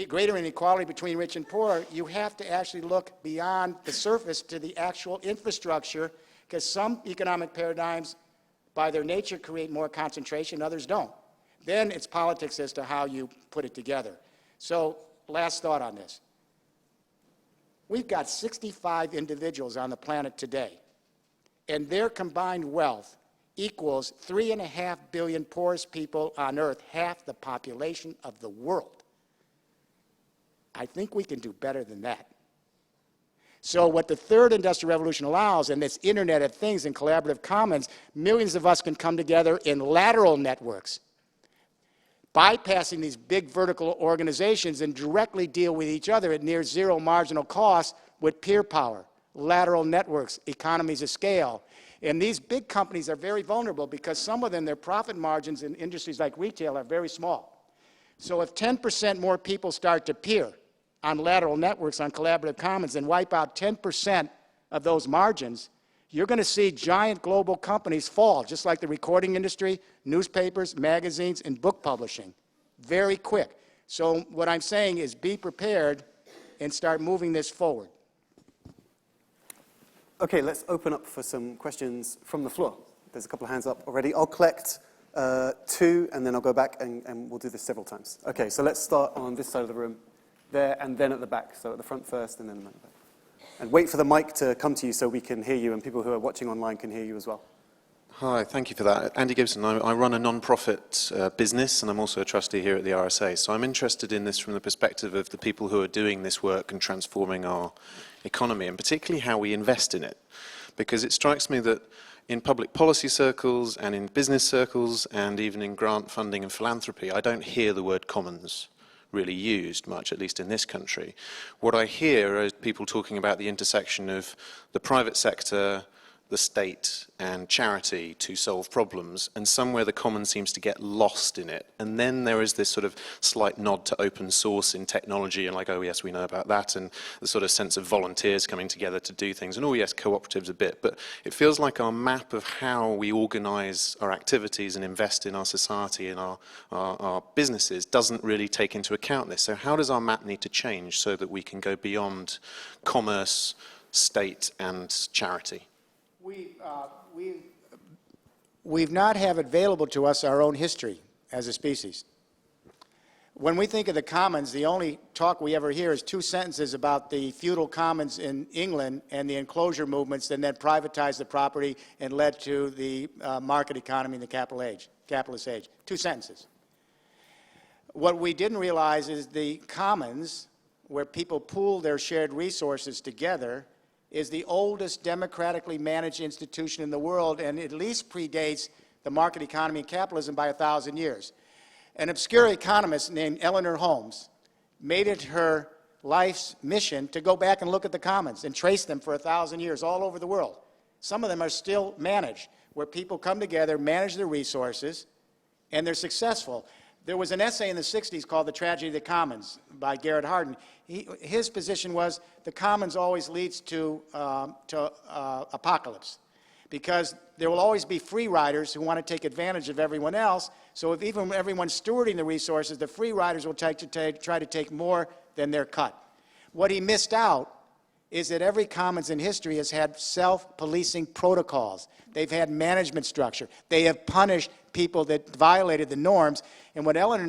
greater inequality between rich and poor, you have to actually look beyond the surface to the actual infrastructure, because some economic paradigms, by their nature, create more concentration, others don't. Then it's politics as to how you put it together. So last thought on this. We've got 65 individuals on the planet today, and their combined wealth equals 3.5 billion poorest people on Earth, half the population of the world. I think we can do better than that. So what the third industrial revolution allows, and this Internet of Things and collaborative commons, millions of us can come together in lateral networks, bypassing these big vertical organizations and directly deal with each other at near zero marginal cost with peer power, lateral networks, economies of scale. And these big companies are very vulnerable because some of them, their profit margins in industries like retail are very small. So if 10% more people start to peer on lateral networks, on collaborative commons, and wipe out 10% of those margins, you're going to see giant global companies fall, just like the recording industry, newspapers, magazines, and book publishing, very quick. So what I'm saying is be prepared and start moving this forward. Okay, let's open up for some questions from the floor. There's a couple of hands up already. I'll collect two, and then I'll go back, and we'll do this several times. Okay, so let's start on this side of the room, there, and then at the back. So at the front first, and then at the back. And wait for the mic to come to you so we can hear you, and people who are watching online can hear you as well. Hi, thank you for that. Andy Gibson. I run a non-profit business, and I'm also a trustee here at the RSA. So I'm interested in this from the perspective of the people who are doing this work and transforming our economy, and particularly how we invest in it. Because it strikes me that in public policy circles and in business circles and even in grant funding and philanthropy, I don't hear the word commons really used much, at least in this country. What I hear are people talking about the intersection of the private sector, the state and charity to solve problems, and somewhere the commons seems to get lost in it. And then there is this sort of slight nod to open source in technology, and like, oh yes, we know about that, and the sort of sense of volunteers coming together to do things, and oh yes, cooperatives a bit. But it feels like our map of how we organize our activities and invest in our society and our businesses doesn't really take into account this. So how does our map need to change so that we can go beyond commerce, state, and charity? We've not have available to us our own history as a species. When we think of the commons, the only talk we ever hear is 2 sentences about the feudal commons in England and the enclosure movements that then privatized the property and led to the market economy in the capitalist age. 2 sentences. What we didn't realize is the commons, where people pool their shared resources together, is the oldest democratically managed institution in the world, and at least predates the market economy and capitalism by 1,000 years. An obscure economist named Eleanor Holmes made it her life's mission to go back and look at the commons and trace them for 1,000 years all over the world. Some of them are still managed, where people come together, manage their resources, and they're successful. There was an essay in the 60s called The Tragedy of the Commons by Garrett Hardin. His position was the commons always leads to apocalypse, because there will always be free riders who want to take advantage of everyone else. So if even everyone's stewarding the resources, the free riders will try to take more than their cut. What he missed out is that every commons in history has had self-policing protocols. They've had management structure. They have punished people that violated the norms. And what Eleanor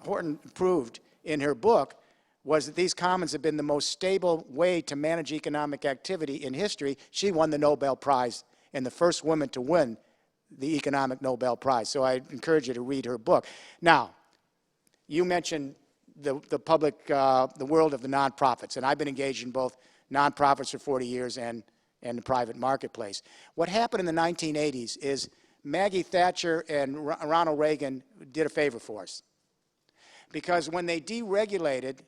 Horton proved in her book was that these commons have been the most stable way to manage economic activity in history. She won the Nobel Prize, and the first woman to win the Economic Nobel Prize. So I encourage you to read her book. Now, you mentioned the world of the nonprofits, and I've been engaged in both nonprofits for 40 years and the private marketplace. What happened in the 1980s is Maggie Thatcher and Ronald Reagan did a favor for us. Because when they deregulated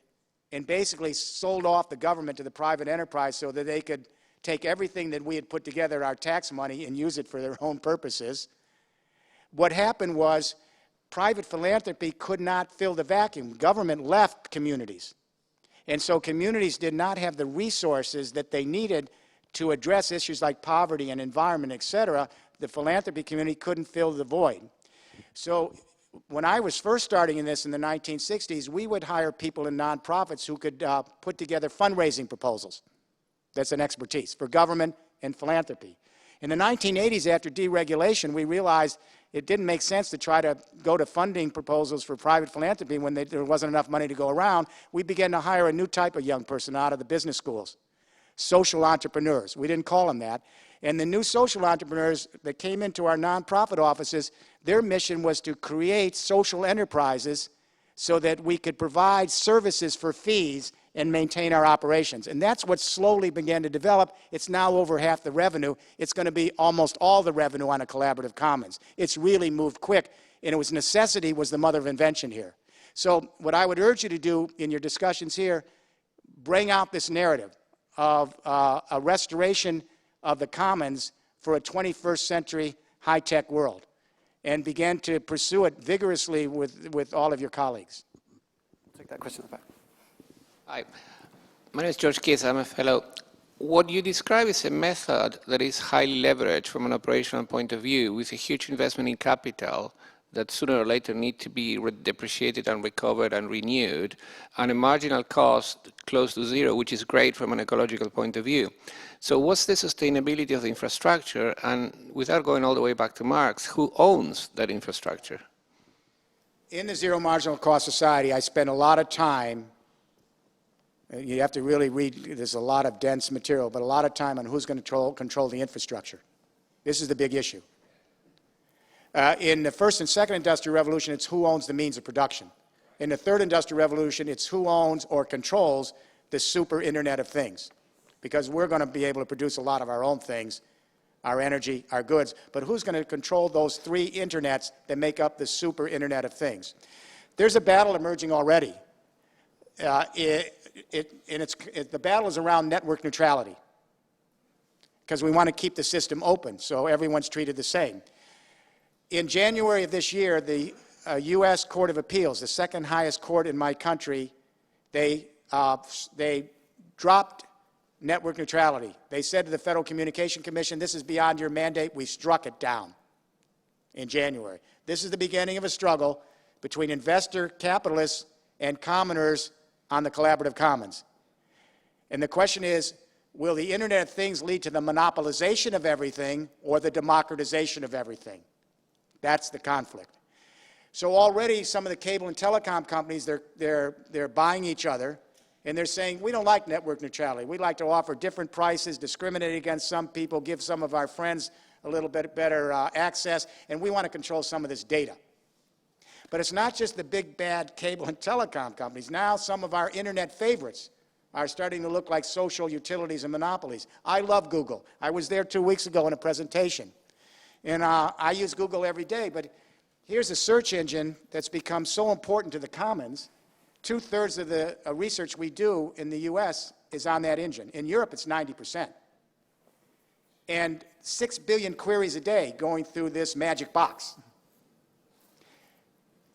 and basically sold off the government to the private enterprise so that they could take everything that we had put together, our tax money, and use it for their own purposes, what happened was private philanthropy could not fill the vacuum. Government left communities. And so communities did not have the resources that they needed to address issues like poverty and environment, et cetera. The philanthropy community couldn't fill the void. So when I was first starting in this in the 1960s, we would hire people in nonprofits who could put together fundraising proposals. That's an expertise for government and philanthropy. In the 1980s, after deregulation, we realized it didn't make sense to try to go to funding proposals for private philanthropy when there wasn't enough money to go around. We began to hire a new type of young person out of the business schools, social entrepreneurs. We didn't call them that. And the new social entrepreneurs that came into our nonprofit offices, their mission was to create social enterprises so that we could provide services for fees and maintain our operations. And that's what slowly began to develop. It's now over half the revenue. It's going to be almost all the revenue on a collaborative commons. It's really moved quick, and it was necessity was the mother of invention here. So what I would urge you to do in your discussions here, bring out this narrative of a restoration of the commons for a 21st century high-tech world, and begin to pursue it vigorously with all of your colleagues. Take that question at the back. Hi, my name is George Keith. I'm a fellow. What you describe is a method that is highly leveraged from an operational point of view, with a huge investment in capital that sooner or later need to be depreciated and recovered and renewed, and a marginal cost close to zero, which is great from an ecological point of view. So what's the sustainability of the infrastructure? And without going all the way back to Marx, who owns that infrastructure? In the zero marginal cost society, I spent a lot of time, you have to really read, there's a lot of dense material, but a lot of time on who's going to control the infrastructure. This is the big issue. In the first and second industrial revolution, it's who owns the means of production. In the third industrial revolution, it's who owns or controls the super Internet of Things. Because we're going to be able to produce a lot of our own things, our energy, our goods, but who's going to control those three internets that make up the super Internet of Things? There's a battle emerging already. the battle is around network neutrality, because we want to keep the system open so everyone's treated the same. In January of this year, the U.S. Court of Appeals, the second highest court in my country, they dropped network neutrality. They said to the Federal Communication Commission, this is beyond your mandate. We struck it down in January. This is the beginning of a struggle between investor capitalists and commoners on the collaborative commons. And the question is, will the Internet of Things lead to the monopolization of everything or the democratization of everything? That's the conflict. So already some of the cable and telecom companies, they're buying each other, and they're saying, we don't like network neutrality. We'd like to offer different prices, discriminate against some people, give some of our friends a little bit better access, and we want to control some of this data. But it's not just the big bad cable and telecom companies. Now some of our Internet favorites are starting to look like social utilities and monopolies. I love Google. I was there 2 weeks ago in a presentation. And I use Google every day, but here's a search engine that's become so important to the commons. 2/3 of the research we do in the U.S. is on that engine. In Europe, it's 90%. And 6 billion queries a day going through this magic box.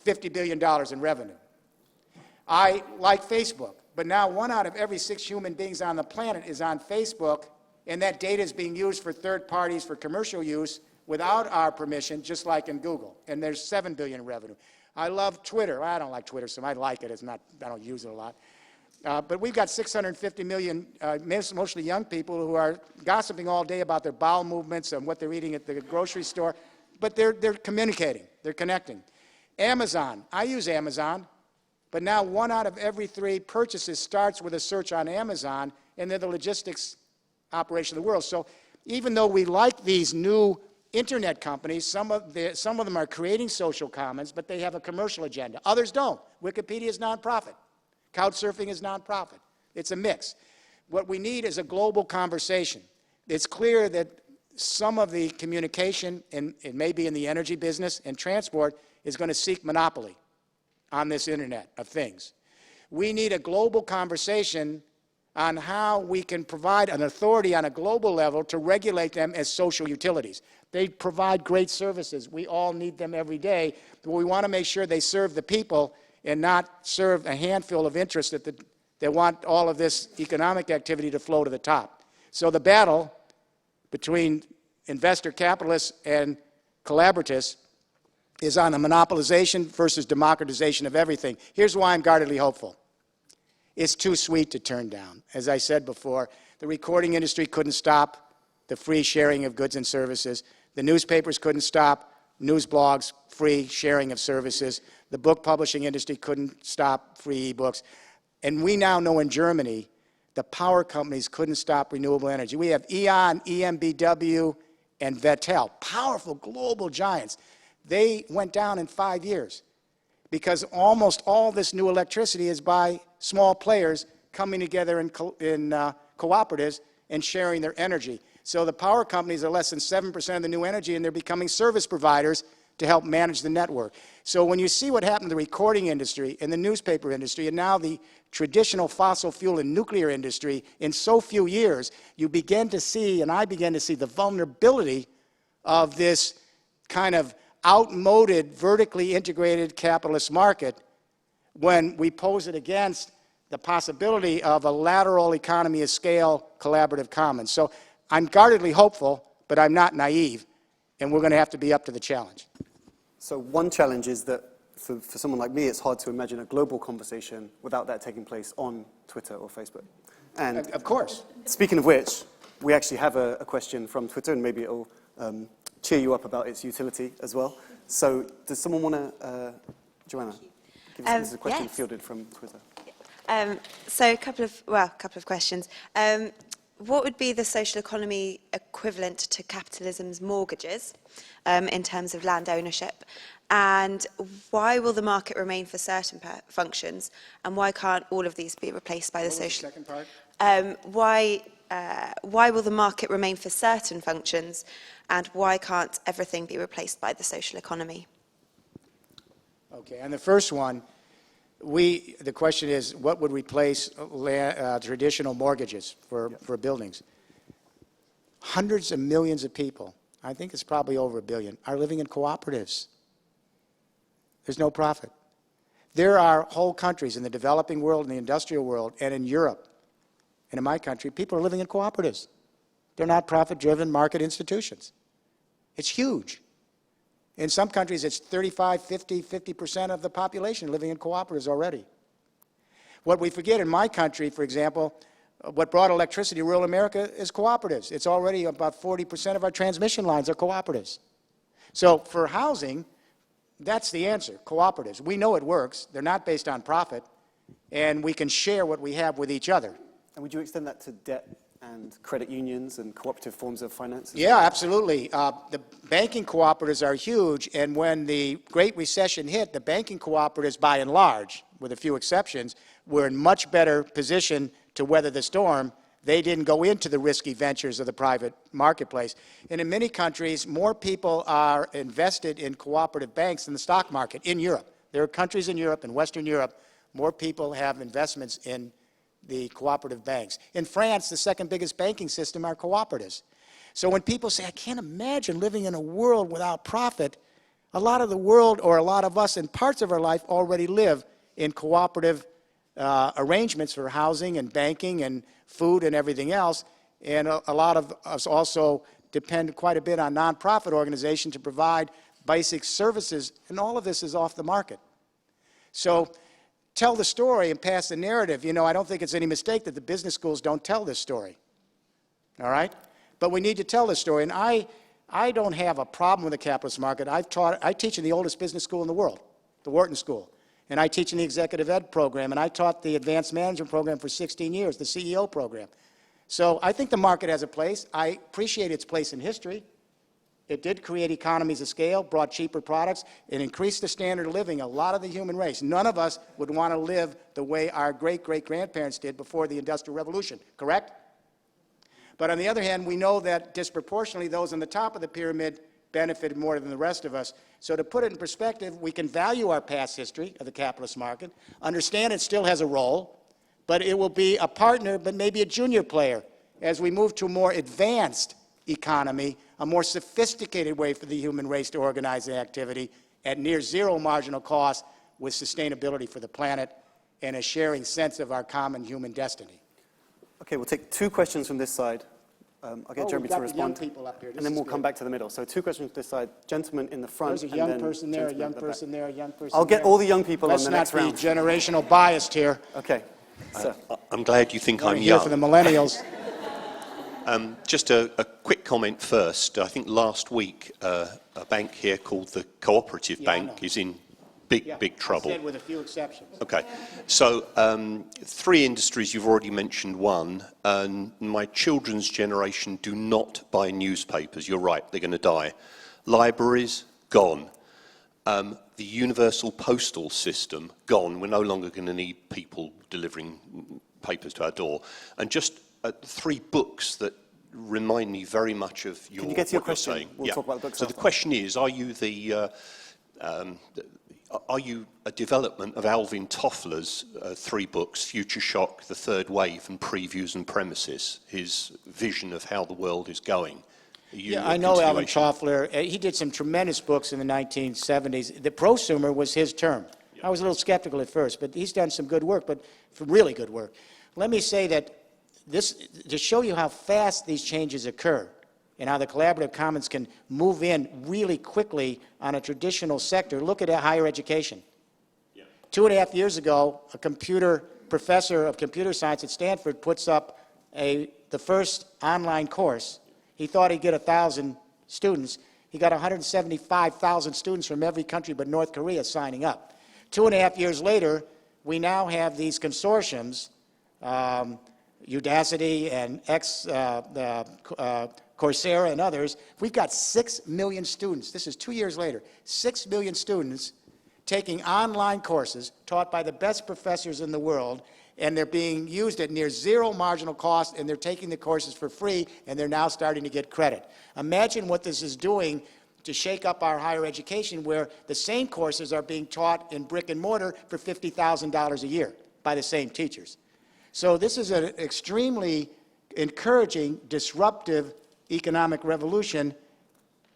$50 billion in revenue. I like Facebook, but now 1 out of every 6 human beings on the planet is on Facebook, and that data is being used for third parties for commercial use without our permission, just like in Google. And there's $7 billion in revenue. I love Twitter. I don't like Twitter, so I like it. It's not, I don't use it a lot. But we've got 650 million, mostly young people, who are gossiping all day about their bowel movements and what they're eating at the grocery store. But they're communicating. They're connecting. Amazon. I use Amazon. But now 1 out of every 3 purchases starts with a search on Amazon, and they're the logistics operation of the world. So even though we like these new Internet companies, some of them are creating social commons, but they have a commercial agenda. Others don't. Wikipedia is nonprofit. Couchsurfing is nonprofit. It's a mix. What we need is a global conversation. It's clear that some of the communication, and it may be in the energy business and transport, is going to seek monopoly on this Internet of Things. We need a global conversation on how we can provide an authority on a global level to regulate them as social utilities. They provide great services. We all need them every day, but we want to make sure they serve the people and not serve a handful of interests that want all of this economic activity to flow to the top. So the battle between investor capitalists and collaboratists is on the monopolization versus democratization of everything. Here's why I'm guardedly hopeful. It's too sweet to turn down. As I said before, the recording industry couldn't stop the free sharing of goods and services. The newspapers couldn't stop news blogs, free sharing of services. The book publishing industry couldn't stop free e-books. And we now know in Germany, the power companies couldn't stop renewable energy. We have E.ON, EMBW, and Vettel, powerful global giants. They went down in 5 years because almost all this new electricity is by small players coming together in cooperatives and sharing their energy. So the power companies are less than 7% of the new energy, and they're becoming service providers to help manage the network. So when you see what happened to the recording industry and the newspaper industry and now the traditional fossil fuel and nuclear industry in so few years, you begin to see, and I begin to see, the vulnerability of this kind of outmoded, vertically integrated capitalist market when we pose it against the possibility of a lateral economy of scale collaborative commons. So I'm guardedly hopeful, but I'm not naive, and we're going to have to be up to the challenge. So one challenge is that for someone like me, it's hard to imagine a global conversation without that taking place on Twitter or Facebook. And of course. Speaking of which, we actually have a question from Twitter, and maybe it'll cheer you up about its utility as well. So does someone want to, Joanna, give us this is a question fielded from Twitter. So a couple of questions. What would be the social economy equivalent to capitalism's mortgages in terms of land ownership? And why will the market remain for certain functions? And why can't all of these be replaced by the social? What was the second part? Why will the market remain for certain functions? And why can't everything be replaced by the social economy? Okay, and the first one, the question is, what would replace traditional mortgages for buildings? Hundreds of millions of people, I think it's probably over 1 billion, are living in cooperatives. There's no profit. There are whole countries in the developing world, in the industrial world, and in Europe, and in my country, people are living in cooperatives. They're not profit-driven market institutions. It's huge. In some countries, it's 35, 50% of the population living in cooperatives already. What we forget in my country, for example, what brought electricity to rural America is cooperatives. It's already about 40% of our transmission lines are cooperatives. So for housing, that's the answer, cooperatives. We know it works. They're not based on profit, and we can share what we have with each other. And would you extend that to debt and credit unions and cooperative forms of finance? Yeah, absolutely. The banking cooperatives are huge, and when the Great Recession hit, the banking cooperatives, by and large, with a few exceptions, were in much better position to weather the storm. They didn't go into the risky ventures of the private marketplace. And in many countries, more people are invested in cooperative banks than the stock market in Europe. There are countries in Europe, in Western Europe, more people have investments in the cooperative banks. In France, the second biggest banking system are cooperatives. So when people say, I can't imagine living in a world without profit, a lot of the world, or a lot of us in parts of our life, already live in cooperative arrangements for housing and banking and food and everything else. And a lot of us also depend quite a bit on nonprofit organizations to provide basic services, and all of this is off the market. So tell the story and pass the narrative. You know, I don't think it's any mistake that the business schools don't tell this story. All right? But we need to tell this story. And I don't have a problem with the capitalist market. I teach in the oldest business school in the world, the Wharton School. And I teach in the executive ed program. And I taught the advanced management program for 16 years, the CEO program. So I think the market has a place. I appreciate its place in history. It did create economies of scale, brought cheaper products, and increased the standard of living of a lot of the human race. None of us would want to live the way our great-great-grandparents did before the Industrial Revolution, correct? But on the other hand, we know that disproportionately those on the top of the pyramid benefited more than the rest of us. So to put it in perspective, we can value our past history of the capitalist market, understand it still has a role, but it will be a partner, but maybe a junior player, as we move to a more advanced economy, a more sophisticated way for the human race to organize the activity at near zero marginal cost with sustainability for the planet and a sharing sense of our common human destiny. Okay, we'll take 2 questions from this side. I'll get Jeremy to respond. And then we'll come back to the middle. So 2 questions from this side. Gentleman in the front. There's a young person there, a young person there, a young person there. I'll get all the young people on the next round. Let's not be generational biased here. Okay. So. I'm glad you think I'm Here young. for the millennials. Just a quick comment first. I think last week a bank here called the Cooperative Bank is in big trouble. I said with a few exceptions. Okay. So 3 industries, you've already mentioned one. And my children's generation do not buy newspapers. You're right, they're going to die. Libraries, gone. The universal postal system, gone. We're no longer going to need people delivering papers to our door. And just 3 books that remind me very much of Can you get to your question? Saying. We'll talk about the books So after. the question is, are you a development of Alvin Toffler's 3 books, Future Shock, The Third Wave, and Previews and Premises, his vision of how the world is going? Yeah, I know Alvin Toffler. He did some tremendous books in the 1970s. The prosumer was his term. I was a little skeptical at first, but he's done some good work, but really good work. Let me say that to show you how fast these changes occur and how the collaborative commons can move in really quickly on a traditional sector, look at higher education. 2.5 years ago, a professor of computer science at Stanford puts up the first online course. He thought he'd get 1,000 students. He got 175,000 students from every country but North Korea signing up. 2.5 years later, we now have these consortiums, Udacity and Coursera and others. We've got 6 million students. This is 2 years later. 6 million students taking online courses taught by the best professors in the world, and they're being used at near zero marginal cost, and they're taking the courses for free, and they're now starting to get credit. Imagine what this is doing to shake up our higher education where the same courses are being taught in brick and mortar for $50,000 a year by the same teachers. So this is an extremely encouraging, disruptive economic revolution,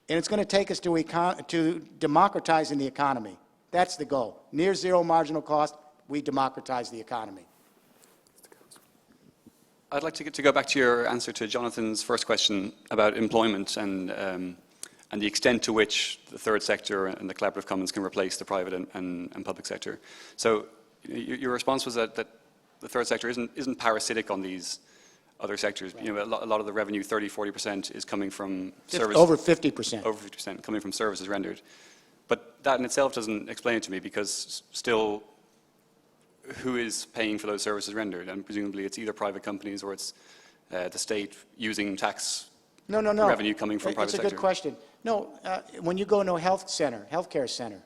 and it's going to take us to democratizing the economy. That's the goal. Near zero marginal cost, we democratize the economy. I'd like to go back to your answer to Jonathan's first question about employment and the extent to which the third sector and the collaborative commons can replace the private and public sector. So your response was that the third sector isn't parasitic on these other sectors. You know, a lot of the revenue, 30–40%, is coming from services. Over 50%. Over 50% coming from services rendered. But that in itself doesn't explain it to me, because still, who is paying for those services rendered? And presumably it's either private companies or it's the state using tax revenue coming from private sector. It's a good question. No, when you go into a healthcare center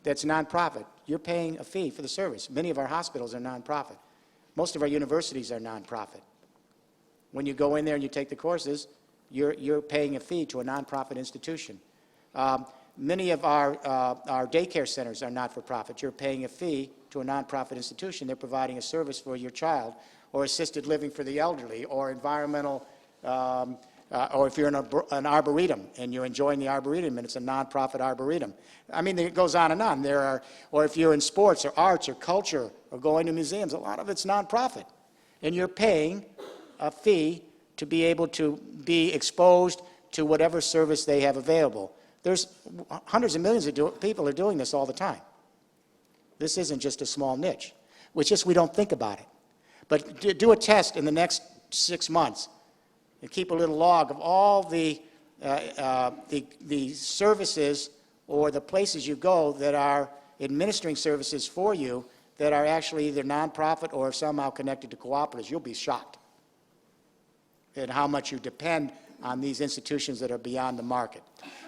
that's nonprofit, you're paying a fee for the service. Many of our hospitals are nonprofit. Most of our universities are nonprofit. When you go in there and you take the courses, you're paying a fee to a nonprofit institution. Many of our daycare centers are not-for-profit. You're paying a fee to a nonprofit institution. They're providing a service for your child, or assisted living for the elderly, or environmental, or if you're in an arboretum and you're enjoying the arboretum and it's a nonprofit arboretum. I mean, it goes on and on. Or if you're in sports or arts or culture or going to museums, a lot of it's nonprofit. And you're paying a fee to be able to be exposed to whatever service they have available. There's hundreds of millions of people are doing this all the time. This isn't just a small niche. It's just we don't think about it. But do a test in the next 6 months and keep a little log of all the services or the places you go that are administering services for you that are actually either nonprofit or somehow connected to cooperatives. You'll be shocked at how much you depend on these institutions that are beyond the market.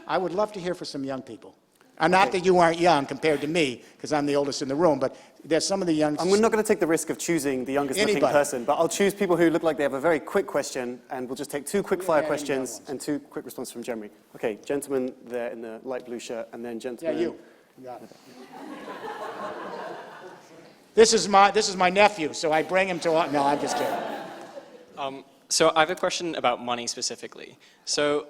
I would love to hear from some young people. Not that you aren't young compared to me, because I'm the oldest in the room, but there's some of the young... I'm not going to take the risk of choosing the youngest looking person, but I'll choose people who look like they have a very quick question, and we'll just take 2 quick fire questions and 2 quick responses from Jeremy. Okay, gentleman there in the light blue shirt, and then gentleman... Yeah, you. Got it. This is my nephew, so I bring him to... No, I'm just kidding. So I have a question about money specifically. So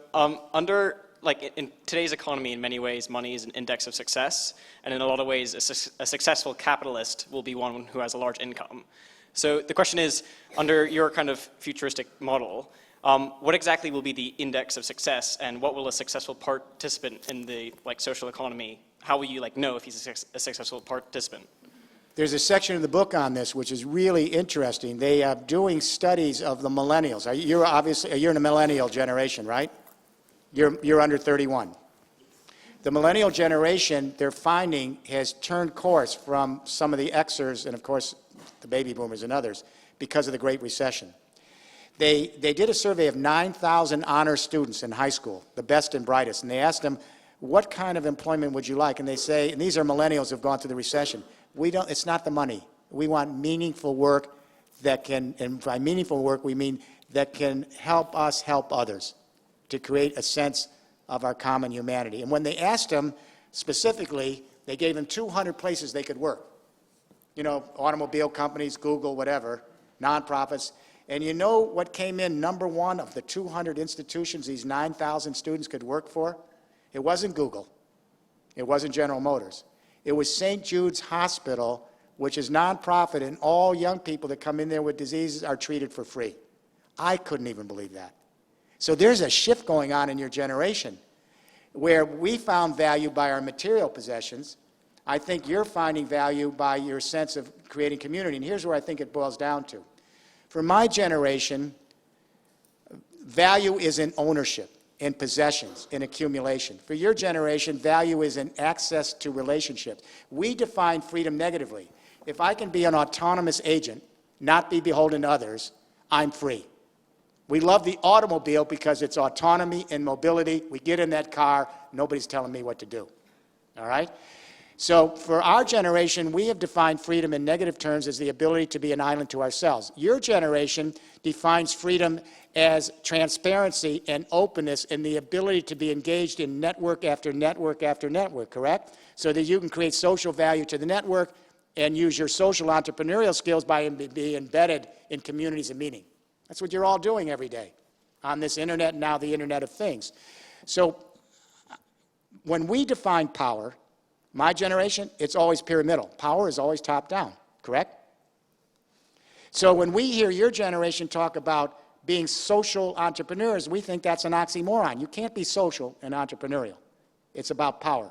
in today's economy, in many ways, money is an index of success, and in a lot of ways, a successful capitalist will be one who has a large income. So the question is, under your kind of futuristic model, what exactly will be the index of success, and what will a successful participant in the social economy, how will you know if he's a successful participant? There's a section in the book on this which is really interesting. They are doing studies of the millennials. You're in a millennial generation, right? You're under 31. The millennial generation, they're finding, has turned course from some of the Xers and, of course, the baby boomers and others because of the Great Recession. They did a survey of 9,000 honor students in high school, the best and brightest, and they asked them, what kind of employment would you like? And they say, and these are millennials who have gone through the recession, it's not the money. We want meaningful work that can, and by meaningful work we mean that can help us help others, to create a sense of our common humanity. And when they asked them specifically, they gave them 200 places they could work. You know, automobile companies, Google, whatever, nonprofits. And you know what came in number 1 of the 200 institutions these 9,000 students could work for? It wasn't Google. It wasn't General Motors. It was St. Jude's Hospital, which is nonprofit, and all young people that come in there with diseases are treated for free. I couldn't even believe that. So there's a shift going on in your generation where we found value by our material possessions. I think you're finding value by your sense of creating community. And here's where I think it boils down to. For my generation, value is in ownership, in possessions, in accumulation. For your generation, value is in access to relationships. We define freedom negatively. If I can be an autonomous agent, not be beholden to others, I'm free. We love the automobile because it's autonomy and mobility. We get in that car, nobody's telling me what to do. All right? So for our generation, we have defined freedom in negative terms as the ability to be an island to ourselves. Your generation defines freedom as transparency and openness and the ability to be engaged in network after network after network, correct? So that you can create social value to the network and use your social entrepreneurial skills by being embedded in communities of meaning. That's what you're all doing every day on this internet, now the Internet of Things. So when we define power, my generation, it's always pyramidal. Power is always top-down, correct? So when we hear your generation talk about being social entrepreneurs, we think that's an oxymoron. You can't be social and entrepreneurial. It's about power.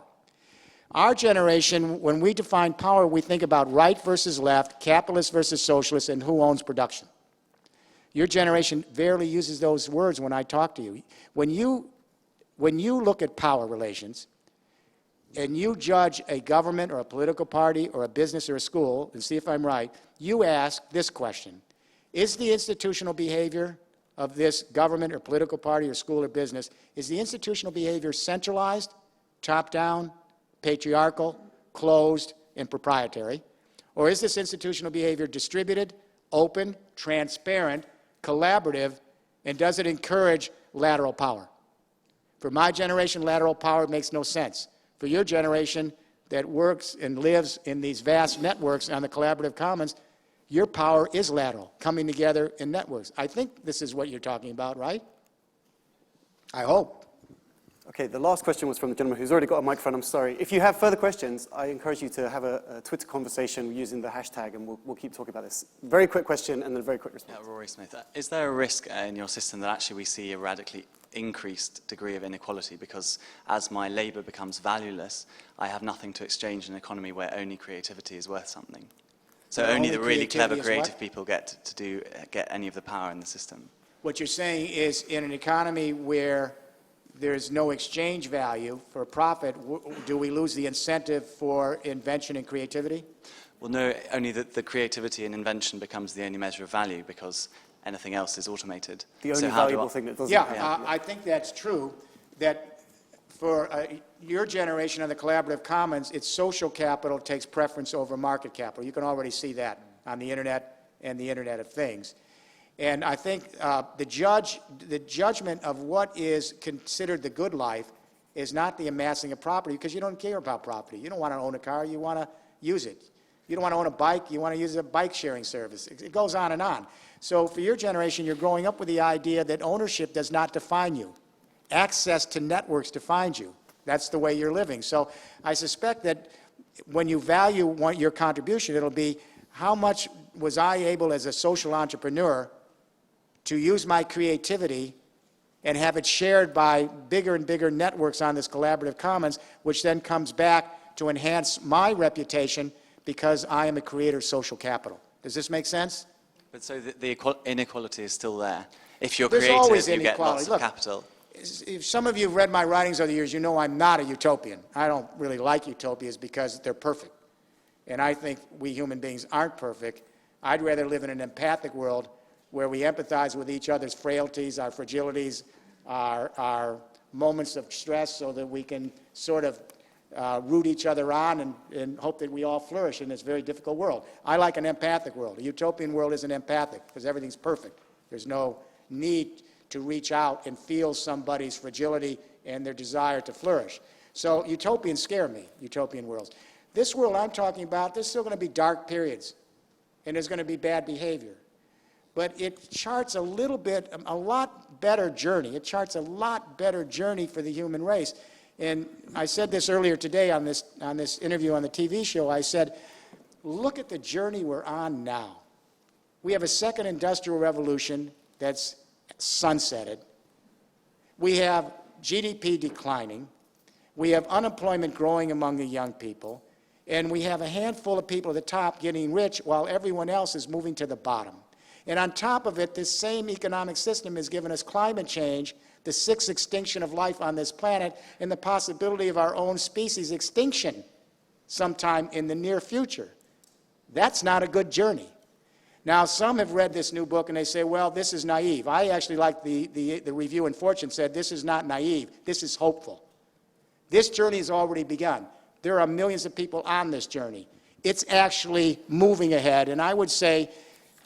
Our generation, when we define power, we think about right versus left, capitalist versus socialist, and who owns production. Your generation barely uses those words when I talk to you. When you look at power relations, and you judge a government or a political party or a business or a school, and see if I'm right, you ask this question: is the institutional behavior of this government or political party or school or business, is the institutional behavior centralized, top-down, patriarchal, closed, and proprietary? Or is this institutional behavior distributed, open, transparent, collaborative, and does it encourage lateral power? For my generation, lateral power makes no sense. For your generation that works and lives in these vast networks on the collaborative commons, your power is lateral, coming together in networks. I think this is what you're talking about, right? I hope. Okay, the last question was from the gentleman who's already got a microphone. I'm sorry. If you have further questions, I encourage you to have a Twitter conversation using the hashtag, and we'll keep talking about this. Very quick question and then a very quick response. Yeah, Rory Smith. Is there a risk in your system that actually we see a radically increased degree of inequality, because as my labour becomes valueless, I have nothing to exchange in an economy where only creativity is worth something? So only the really clever, creative people get any of the power in the system. What you're saying is, in an economy where there's no exchange value for profit, do we lose the incentive for invention and creativity? Well, no, only that the creativity and invention becomes the only measure of value, because anything else is automated. The only valuable thing that doesn't Yeah, I think that's true, that for your generation on the collaborative commons, its social capital takes preference over market capital. You can already see that on the internet and the Internet of Things. And I think the judgment of what is considered the good life is not the amassing of property, because you don't care about property. You don't want to own a car, you want to use it. You don't want to own a bike, you want to use a bike sharing service. It goes on and on. So for your generation, you're growing up with the idea that ownership does not define you. Access to networks defines you. That's the way you're living. So I suspect that when you value your contribution, it'll be how much was I able as a social entrepreneur to use my creativity and have it shared by bigger and bigger networks on this collaborative commons, which then comes back to enhance my reputation because I am a creator of social capital. Does this make sense? But so the inequality is still there. If you're There's creative, always you get lots Look, of capital. If some of you have read my writings over the years, you know I'm not a utopian. I don't really like utopias because they're perfect. And I think we human beings aren't perfect. I'd rather live in an empathic world where we empathize with each other's frailties, our fragilities, our moments of stress, so that we can sort of root each other on and hope that we all flourish in this very difficult world. I like an empathic world. A utopian world isn't empathic because everything's perfect. There's no need to reach out and feel somebody's fragility and their desire to flourish. So utopians scare me, utopian worlds. This world I'm talking about, there's still going to be dark periods, and there's going to be bad behavior. But it charts a lot better journey. It charts a lot better journey for the human race. And I said this earlier today on this interview on the TV show. I said, look at the journey we're on now. We have a second industrial revolution that's sunsetted. We have GDP declining. We have unemployment growing among the young people. And we have a handful of people at the top getting rich while everyone else is moving to the bottom. And on top of it, this same economic system has given us climate change, the sixth extinction of life on this planet, and the possibility of our own species extinction sometime in the near future. That's not a good journey. Now, some have read this new book and they say, well, this is naive. I actually like the review in Fortune said, this is not naive, this is hopeful. This journey has already begun. There are millions of people on this journey. It's actually moving ahead, and I would say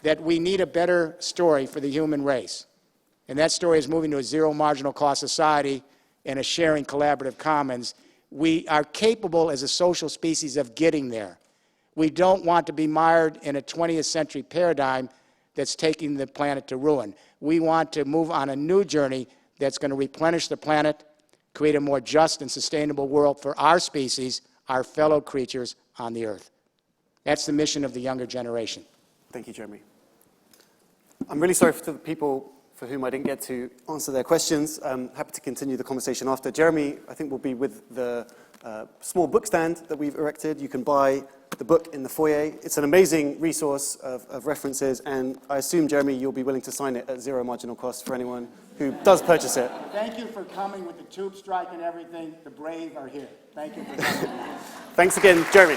that we need a better story for the human race. and that story is moving to a zero marginal cost society and a sharing collaborative commons. We are capable as a social species of getting there. We don't want to be mired in a 20th century paradigm that's taking the planet to ruin. We want to move on a new journey that's going to replenish the planet, create a more just and sustainable world for our species, our fellow creatures on the earth. That's the mission of the younger generation. Thank you, Jeremy. I'm really sorry for the people for whom I didn't get to answer their questions. I'm happy to continue the conversation after. Jeremy, I think, will be with the small book stand that we've erected. You can buy the book in the foyer. It's an amazing resource of references, and I assume, Jeremy, you'll be willing to sign it at zero marginal cost for anyone who does purchase it. Thank you for coming with the tube strike and everything. The brave are here. Thank you for coming. Thanks again, Jeremy.